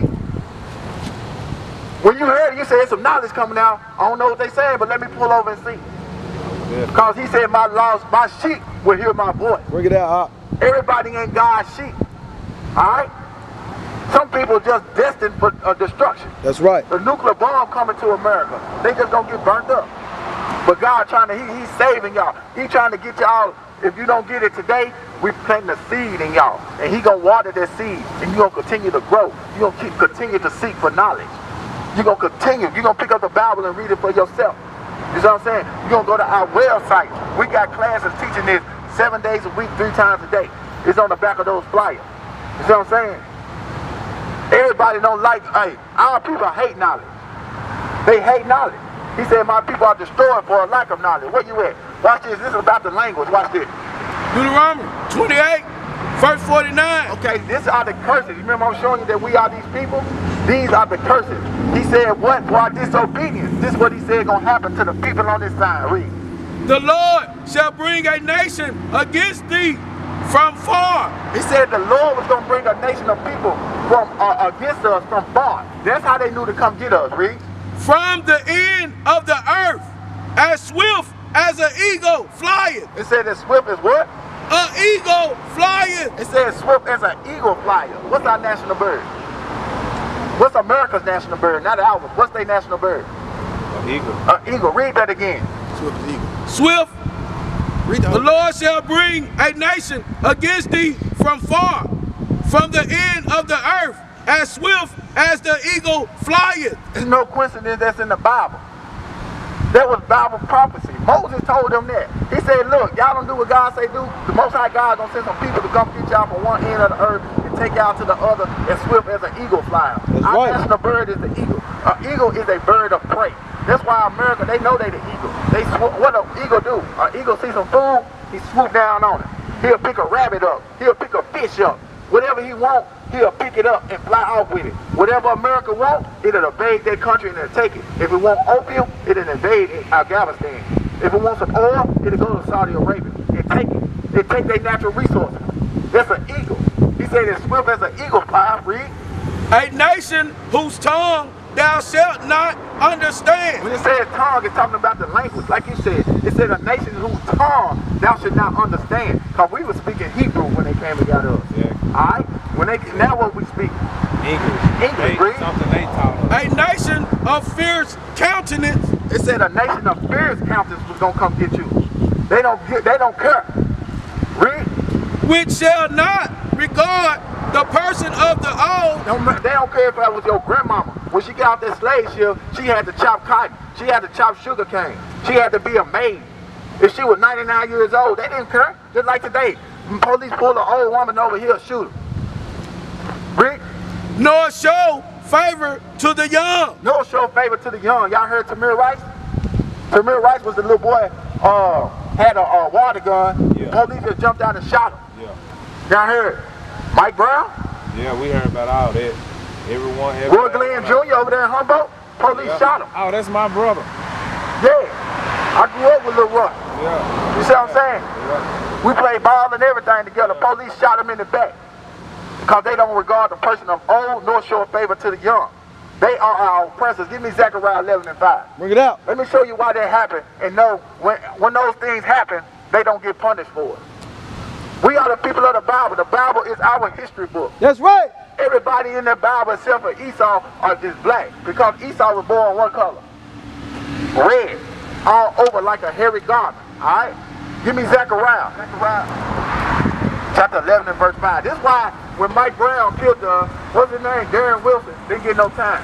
When you heard it, you said, there's some knowledge coming out. I don't know what they saying, but let me pull over and see. Because He said, my sheep will hear my voice. Bring it out. Everybody ain't God's sheep. Alright? Some people just destined for destruction. That's right. The nuclear bomb coming to America, they just gonna get burnt up. But God He's saving y'all. He trying to get y'all. If you don't get it today, we planting a seed in y'all. And He gonna water that seed. And you gonna continue to grow. You gonna continue to seek for knowledge. You gonna continue. You gonna pick up the Bible and read it for yourself. You know what I'm saying? You gonna go to our website. We got classes teaching this 7 days a week, 3 times a day. It's on the back of those flyers. You see what I'm saying? Everybody don't like, our people hate knowledge. They hate knowledge. He said, my people are destroyed for a lack of knowledge. Where you at? Watch this. This is about the language. Watch this. Deuteronomy 28, verse 49. Okay, these are the curses. Remember I'm showing you that we are these people? These are the curses. He said, what? For our disobedience. This is what He said gonna happen to the people on this side. Read. The Lord shall bring a nation against thee from far. He said the Lord was gonna bring a nation of people from against us from far. That's how they knew to come get us. Read. From the end of the earth, as swift as an eagle flyeth. It said that swift as what? An eagle flyeth. It said swift as an eagle flyer. What's our national bird? What's America's national bird? Not ours. What's their national bird? An eagle. An eagle. Read that again. Swift is eagle. Swift. Read the Lord shall bring a nation against thee from far, from the end of the earth, as swift as the eagle flieth. There's no coincidence that's in the Bible. That was Bible prophecy. Moses told them that. He said, look, y'all don't do what God say do. The Most High God gonna send some people to come get y'all from one end of the earth and take y'all to the other as swift as an eagle flying. Our national bird is the eagle. An eagle is a bird of prey. That's why America, they know they the eagle. What an eagle do? An eagle see some food, he swoop down on it. He'll pick a rabbit up. He'll pick a fish up. Whatever he want, he'll pick it up and fly off with it. Whatever America wants, it'll invade their country and it'll take it. If it wants opium, it'll invade Afghanistan. If it wants some oil, it'll go to Saudi Arabia and take it. They take their natural resources. That's an eagle. He said it's swift as an eagle fly. Read. A nation whose tongue thou shalt not understand. When it says tongue, it's talking about the language. Like you said, it said a nation whose tongue thou should not understand. Because we were speaking Hebrew when they came and got us. Yeah. Alright? Now what we speak? English. Read. Something they taught us. A nation of fierce countenance. It said a nation of fierce countenance was gonna come get you. They don't care. Read. Which shall not regard the person of the old. They don't care if that was your grandmama. When she got out that slave ship, she had to chop cotton. She had to chop sugar cane. She had to be a maid. If she was 99 years old, they didn't care. Just like today. Police pull an old woman over here, shoot her. Read. Nor show favor to the young. No show favor to the young. Y'all heard Tamir Rice? Tamir Rice was the little boy, had a water gun. Yeah. Police just jumped out and shot him. Yeah. Y'all heard Mike Brown? Yeah, we heard about all that. Everyone. Roy Glenn Jr. over there in Humboldt, police shot him. Oh, that's my brother. Yeah. I grew up with Lil Roy. Yeah. You see what I'm saying? Yeah. We played ball and everything together. Police shot him in the back. Because they don't regard the person of old nor show favor to the young. They are our oppressors. Give me Zechariah 11:5. Bring it out. Let me show you why that happened and know when those things happen, they don't get punished for it. We are the people of the Bible. The Bible is our history book. That's right. Everybody in the Bible except for Esau is black. Because Esau was born what color? Red. All over like a hairy garment. Alright? Give me Zechariah. Zechariah chapter 11 and verse 5. This is why when Mike Brown killed what's his name? Darren Wilson, didn't get no time.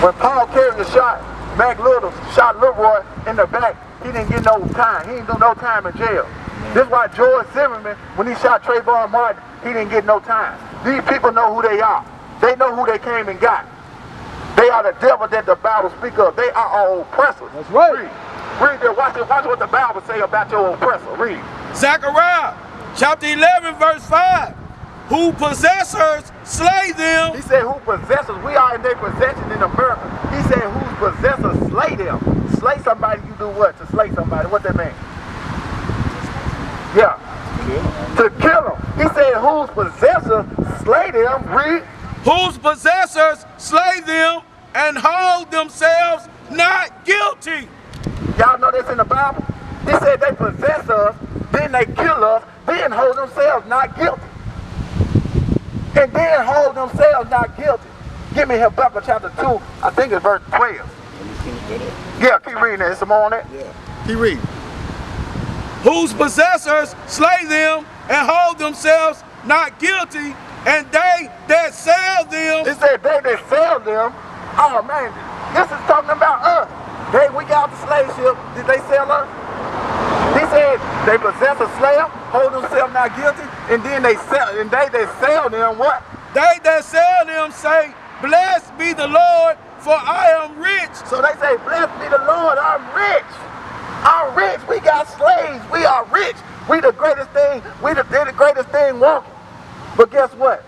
When Paul carried the shot, Mac Little shot Lil Roy in the back, he didn't get no time. He didn't do no time in jail. This is why George Zimmerman, when he shot Trayvon Martin, he didn't get no time. These people know who they are. They know who they came and got. They are the devil that the Bible speaks of. They are our oppressors. That's right. Read there. Watch what the Bible say about your oppressor. Read. Zechariah chapter 11 verse 5. Who possessors slay them. He said who possessors. We are in their possession in America. He said whose possessors slay them. Slay somebody, you do what? To slay somebody. What that mean? Yeah. To kill them. He said whose possessors slay them. Read. Whose possessors slay them and hold themselves not guilty. Y'all know this in the Bible? He said they possess us, then they kill us, then hold themselves not guilty. And then hold themselves not guilty. Give me Habakkuk chapter 2, I think it's verse 12. Yeah, keep reading that. Is some more on that? Yeah. Keep reading. Whose possessors slay them and hold themselves not guilty, and they that sell them. It said they that sell them. Oh man, this is talking about us. We got the slave ship. Did they sell us? He said they possess a slave, hold themselves not guilty, and then they that sell them what? They that sell them say, blessed be the Lord, for I am rich. So they say, blessed be the Lord, I'm rich. I'm rich. We got slaves. We are rich. We the greatest thing. They're the greatest thing walking. But guess what?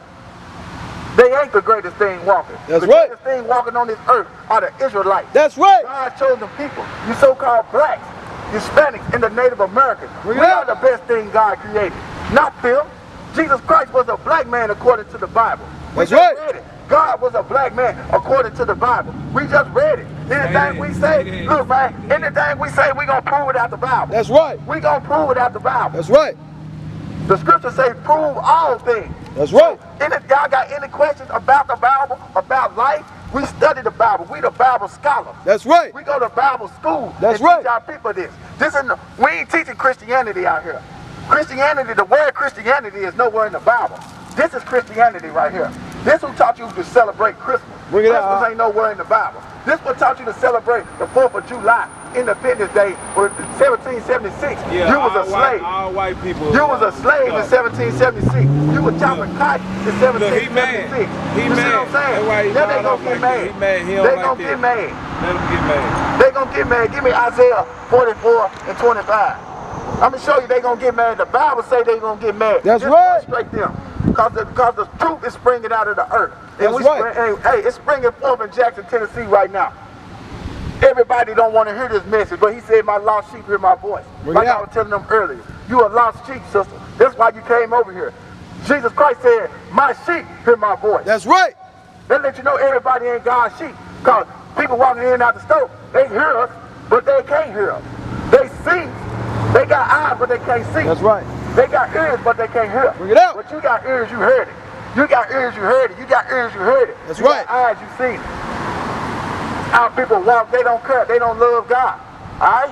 They ain't the greatest thing walking. That's the right. greatest thing walking on this earth are the Israelites. That's right. God chose the people. You so-called blacks, Hispanics, and the Native Americans. We are the best thing God created. Not them. Jesus Christ was a black man according to the Bible. That's right. Read it. God was a black man according to the Bible. We just read it. Anything we say, look, man, anything we say, we gonna prove it out the Bible. That's right. We gonna prove it out the Bible. That's right. The scriptures say prove all things. That's right. Y'all got any questions about the Bible, about life? We study the Bible. We the Bible scholars. That's right. We go to Bible school. That's and right. teach our people this. We ain't teaching Christianity out here. Christianity, the word Christianity is nowhere in the Bible. This is Christianity right here. This who taught you to celebrate Christmas. Bring it Christmas out. ain't nowhere in the Bible. This what taught you to celebrate the 4th of July, Independence Day, or 1776. Yeah, You was a slave. All white people. You was a slave in 1776. You was chopping cotton in 1776. He mad. He you see mad. what I'm saying? That's why he Now they brought gonna up get like mad. that. He mad. He don't They like gonna get that. mad. Let him get mad. They gonna get mad. Give me Isaiah 44 and 25. I'm gonna show you they gonna get mad. The Bible say they gonna get mad. That's Just right. frustrate them. Cause the truth is springing out of the earth. And That's right. Hey, it's springing forth in Jackson, Tennessee right now. Everybody don't want to hear this message, but he said, my lost sheep hear my voice. Bring Like it I out. was telling them earlier. You a lost sheep, sister. That's why you came over here. Jesus Christ said, my sheep hear my voice. That's right. That let you know everybody ain't God's sheep. Because people walking in and out the store, they hear us, but they can't hear us. They see. They got eyes, but they can't see. That's right. They got ears, but they can't hear. Bring it out. But you got ears, you heard it. You got ears, you heard it. You got ears, you heard it. That's you right. Got eyes, you seen it. Our people walk, they don't care. They don't love God. All right?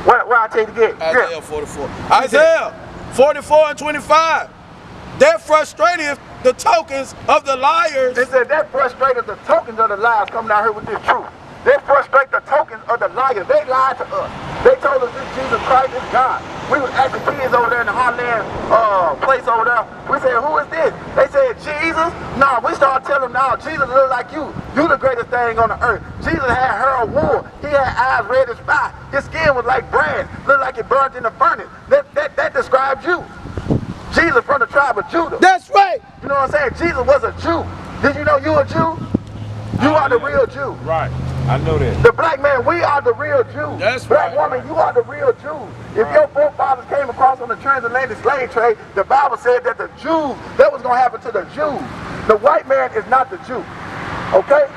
Where I tell you to get? Isaiah 44. Isaiah 44 and 25. That frustrated the tokens of the liars. They said that frustrated the tokens of the liars coming out here with this truth. They frustrate the tokens of the liars. They lied to us. They told us this Jesus Christ is God. We was asking kids over there in the Heartland place over there. We said, who is this? They said, Jesus? No, we started telling them, no, Jesus look like you. You the greatest thing on the earth. Jesus had hair of wool. He had eyes red as fire. His skin was like brass. Looked like it burned in the furnace. That describes you. Jesus from the tribe of Judah. That's right. You know what I'm saying? Jesus was a Jew. Did you know you a Jew? You are the real Jew. Right. I know that. The black man, we are the real Jews. That's black right. woman, you are the real Jews. If your forefathers came across on the transatlantic slave trade, the Bible said that the Jews, that was going to happen to the Jews. The white man is not the Jew. Okay?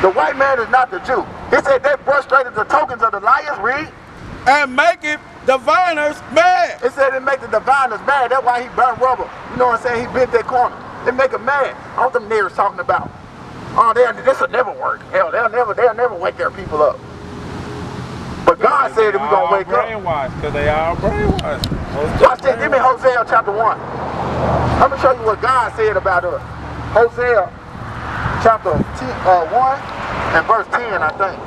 The white man is not the Jew. He said they frustrated the tokens of the liars, read. And maketh diviners mad. It said it make the diviners mad. That's why he burned rubber. You know what I'm saying? He bent that corner. It make them mad. All them niggas talking about. Oh, this will never work. Hell, they'll never wake their people up. But God said that we're going to wake up. Brainwashed, because they all brainwashed. Watch this. Give me Hosea chapter 1. I'm going to show you what God said about us. Hosea chapter 1 and verse 10, I think.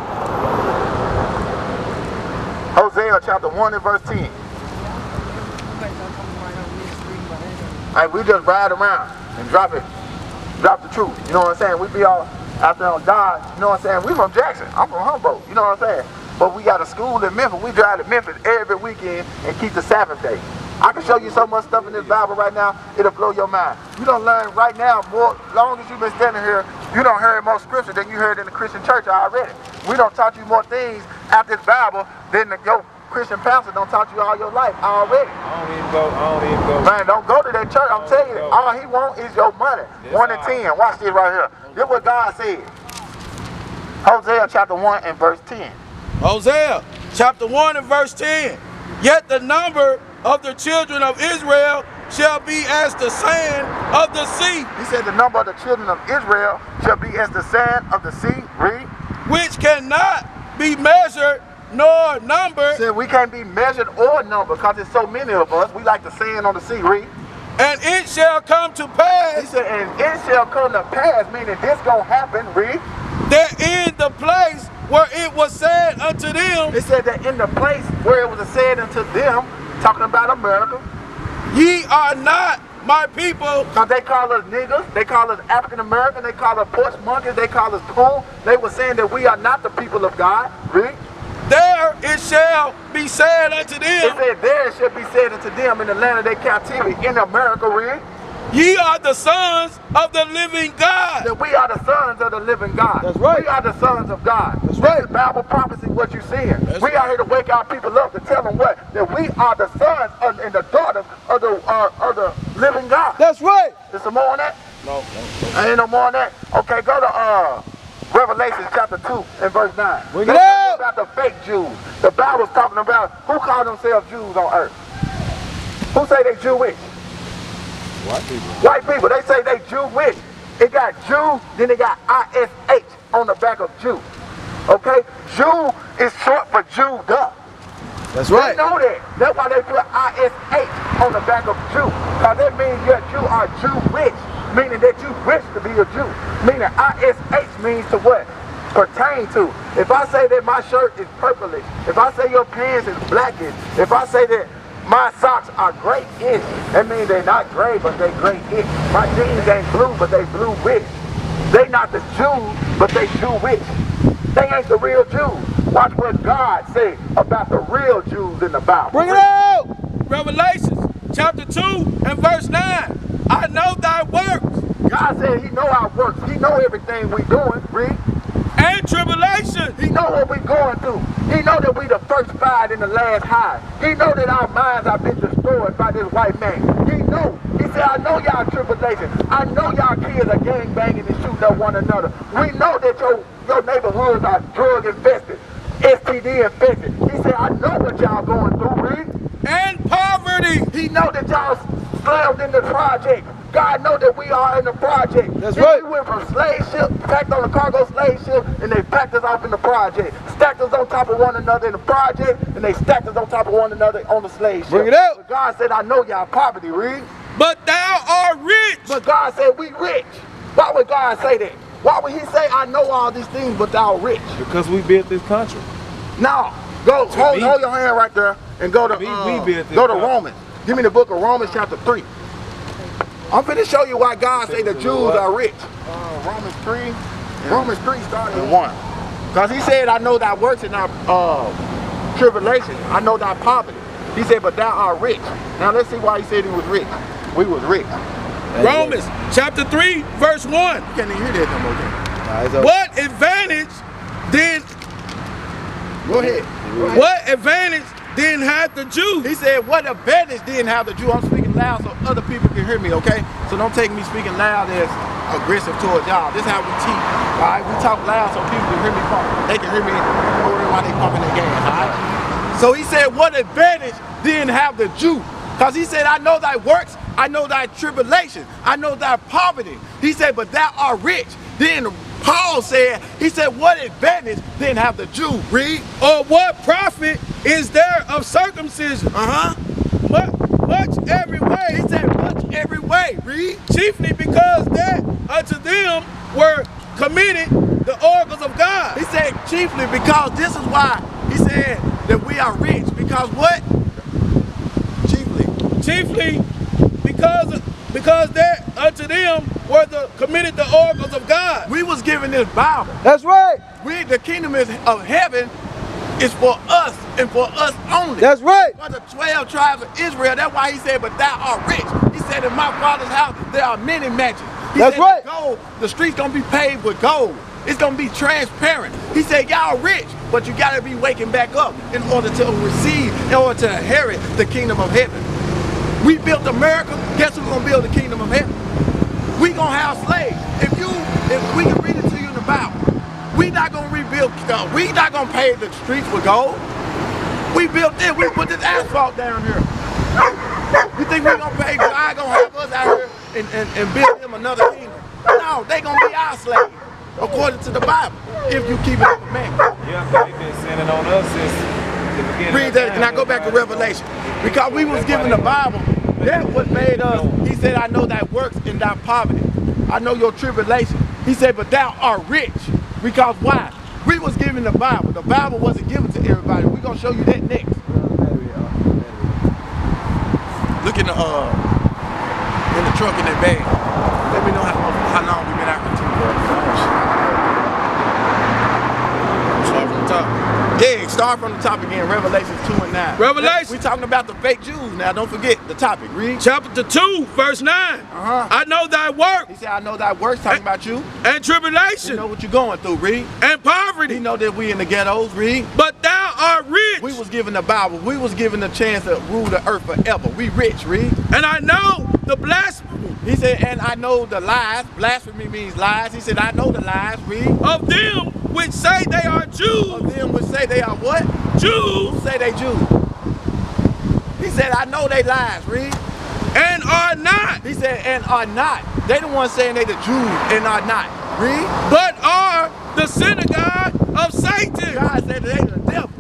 Hosea chapter 1 and verse 10. Hey, we just ride around and drop the truth. You know what I'm saying? We be all out there on Dodge. You know what I'm saying? We from Jackson. I'm from Humboldt. You know what I'm saying? But we got a school in Memphis. We drive to Memphis every weekend and keep the Sabbath day. I can show you so much stuff in this Bible right now, it'll blow your mind. You don't learn right now, more, long as you've been standing here, you don't hear more scripture than you heard in the Christian church already. We don't taught you more things out this Bible than your Christian pastor don't taught you all your life already. I don't even go. Man, don't go to that church. I'm telling you, all he want is your money. 1 and 10. Watch this right here. This is what God said. Hosea chapter 1 and verse 10. Hosea chapter 1 and verse 10. Yet the number of the children of Israel shall be as the sand of the sea. He said the number of the children of Israel shall be as the sand of the sea. Read. Which cannot be measured nor numbered. Said we can't be measured or numbered because there's so many of us. We like the sand on the sea. Read. And it shall come to pass. He said, and it shall come to pass, meaning this gonna happen. Read. That in the place where it was said unto them. It said that in the place where it was said unto them, talking about America. Ye are not my people. Because they call us niggers, they call us African American, they call us porch monkeys, they call us coon. They were saying that we are not the people of God. Read. There it shall be said unto It them. said there it should be said unto them in the land of their captivity. In America, read. Ye are the sons of the living God. That we are the sons of the living God. That's right. We are the sons of God. That's right. This is Bible prophecy, what you're seeing. That's we right. are here to wake our people up to tell them what? That we are the sons and the daughters of the living God. That's right. There's some more on that? No. Ain't no more on that? Okay, go to Revelation chapter 2 and verse 9. Bring it Let's talk out. about the fake Jews. The Bible's talking about who call themselves Jews on earth. Who say they Jewish? White people. White people, they say they Jewish. It got Jew, then it got ISH on the back of Jew. Okay? Jew is short for Judah. That's right. They know that. That's why they put ISH on the back of Jew. Because that means you are Jewish, meaning that you wish to be a Jew. Meaning ISH means to what? Pertain to. If I say that my shirt is purplish, if I say your pants is blackish, if I say that my socks are grayish, that means they're not gray, but they grayish. My jeans ain't blue, but they blue-ish. They not the Jews, but they Jewish. They ain't the real Jews. Watch what God said about the real Jews in the Bible. Bring it out. Revelations chapter 2 and verse 9. I know thy works. God said he know our works. He know everything we doing, read. And tribulation. He know what we going through. He know that we the first fired in the last high. He know that our minds have been destroyed by this white man. He know. He said, I know y'all tribulation. I know y'all kids are gang banging and shooting at one another. We know that your neighborhoods are drug infested, STD infested. He said, I know what y'all going through, read. And poverty. He know that y'all slammed in the project. God know that we are in the project. That's Then right. We went from slave ship, packed on a cargo slave ship, and they packed us off in the project. Stacked us on top of one another in the project, and they stacked us on top of one another on the slave ship. Bring it out. But God said, I know y'all poverty, read. But thou art rich. But God said, we rich. Why would God say that? Why would he say, I know all these things, but thou rich? Because we built this country. Now, go, hold your hand right there, and go to, We built this go to country. Romans. Give me the book of Romans chapter 3. I'm finna show you why God say the Jews are rich. Romans 3 starting in 1. Because he said, I know thy works and thy tribulation. I know thy poverty. He said, but thou art rich. Now let's see why he said he was rich. We was rich. Romans chapter 3 verse 1. You can't even hear that no more. Nah, it's okay. What advantage did Go ahead. what advantage didn't have the Jew? He said, what advantage didn't have the Jew? I'm speaking loud so other people can hear me, okay? So don't take me speaking loud as aggressive towards y'all. This is how we teach, all right? We talk loud so people can hear me pump. They can hear me while they pumping their gas, all right? So he said, what advantage didn't have the Jew? Because he said, I know thy works, I know thy tribulation, I know thy poverty. He said, but thou art rich. Then Paul said, he said, what advantage didn't have the Jew? Read. Or what profit is there of circumcision? Much every way. He said, much every way. Read. Chiefly because that unto them were committed the oracles of God. He said chiefly because this is why he said that we are rich. Because what? Chiefly because that unto them were committed the oracles of God. We was given this Bible. That's right. The kingdom of heaven is for us and for us only. That's right. For the 12 tribes of Israel. That's why he said, but thou art rich. He said, in my father's house there are many mansions. He That's said, right. Gold, the streets gonna be paved with gold. It's gonna be transparent. He said, y'all rich, but you gotta be waking back up in order to receive, in order to inherit the kingdom of heaven. We built America, guess who's gonna build the kingdom of heaven? We gonna have slaves. If we can read it to you in the Bible, we not gonna rebuild, we not gonna pave the streets with gold. We built it, we put this asphalt down here. You think we gonna pay God gonna have us out here and build them another kingdom? No, they gonna be our slaves, according to the Bible, if you keep it up with man. Yeah, they've been sending on us since the beginning. Read that, and I go back to Revelation. Because we was given the Bible, that's what made us. He said, I know thy works and thy poverty. I know your tribulation. He said, but thou art rich. Because why? We was given the Bible. The Bible wasn't given to everybody. We're gonna show you that next. Look in the trunk in that bag. Let me know how long we've been out here. Start from the top. Yeah, start from the top again. Revelations 2 and 9. Revelation. We talking about the fake Jews now. Don't forget the topic. Read. Chapter 2 verse 9. I know thy work. He said, I know thy works. Talking about you. And You tribulation. know what you're going through. Read. And poverty. He know that we in the ghettos. Read. But thou art rich. We was given the Bible. We was given the chance to rule the earth forever. We rich. Read. And I know the blasphemy He said, and I know the lies. Blasphemy means lies. He said, I know the lies. Read. of them which say they are Jews. Of them which say they are what? Jews. Who say they Jews? He said, I know they lies, read. And are not. He said, and are not. They the ones saying they the Jews and are not. Read. But are the synagogue of Satan. God said they the devil.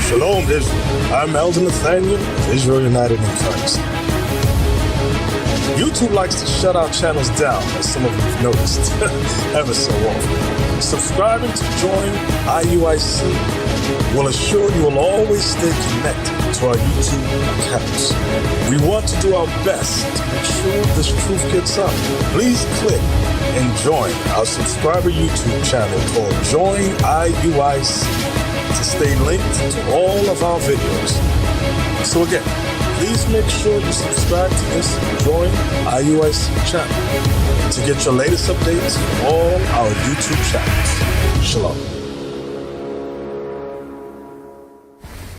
Shalom, Israel. I'm Elder Nathaniel of Israel United in Christ. YouTube likes to shut our channels down, as some of you have noticed, ever so often. Subscribing to join IUIC will assure you will always stay connected to our YouTube accounts. We want to do our best to make sure this truth gets out. Please click and join our subscriber YouTube channel called Join IUIC to stay linked to all of our videos. So again, please make sure you subscribe to this Join IUIC channel to get your latest updates from all our YouTube channels. Shalom.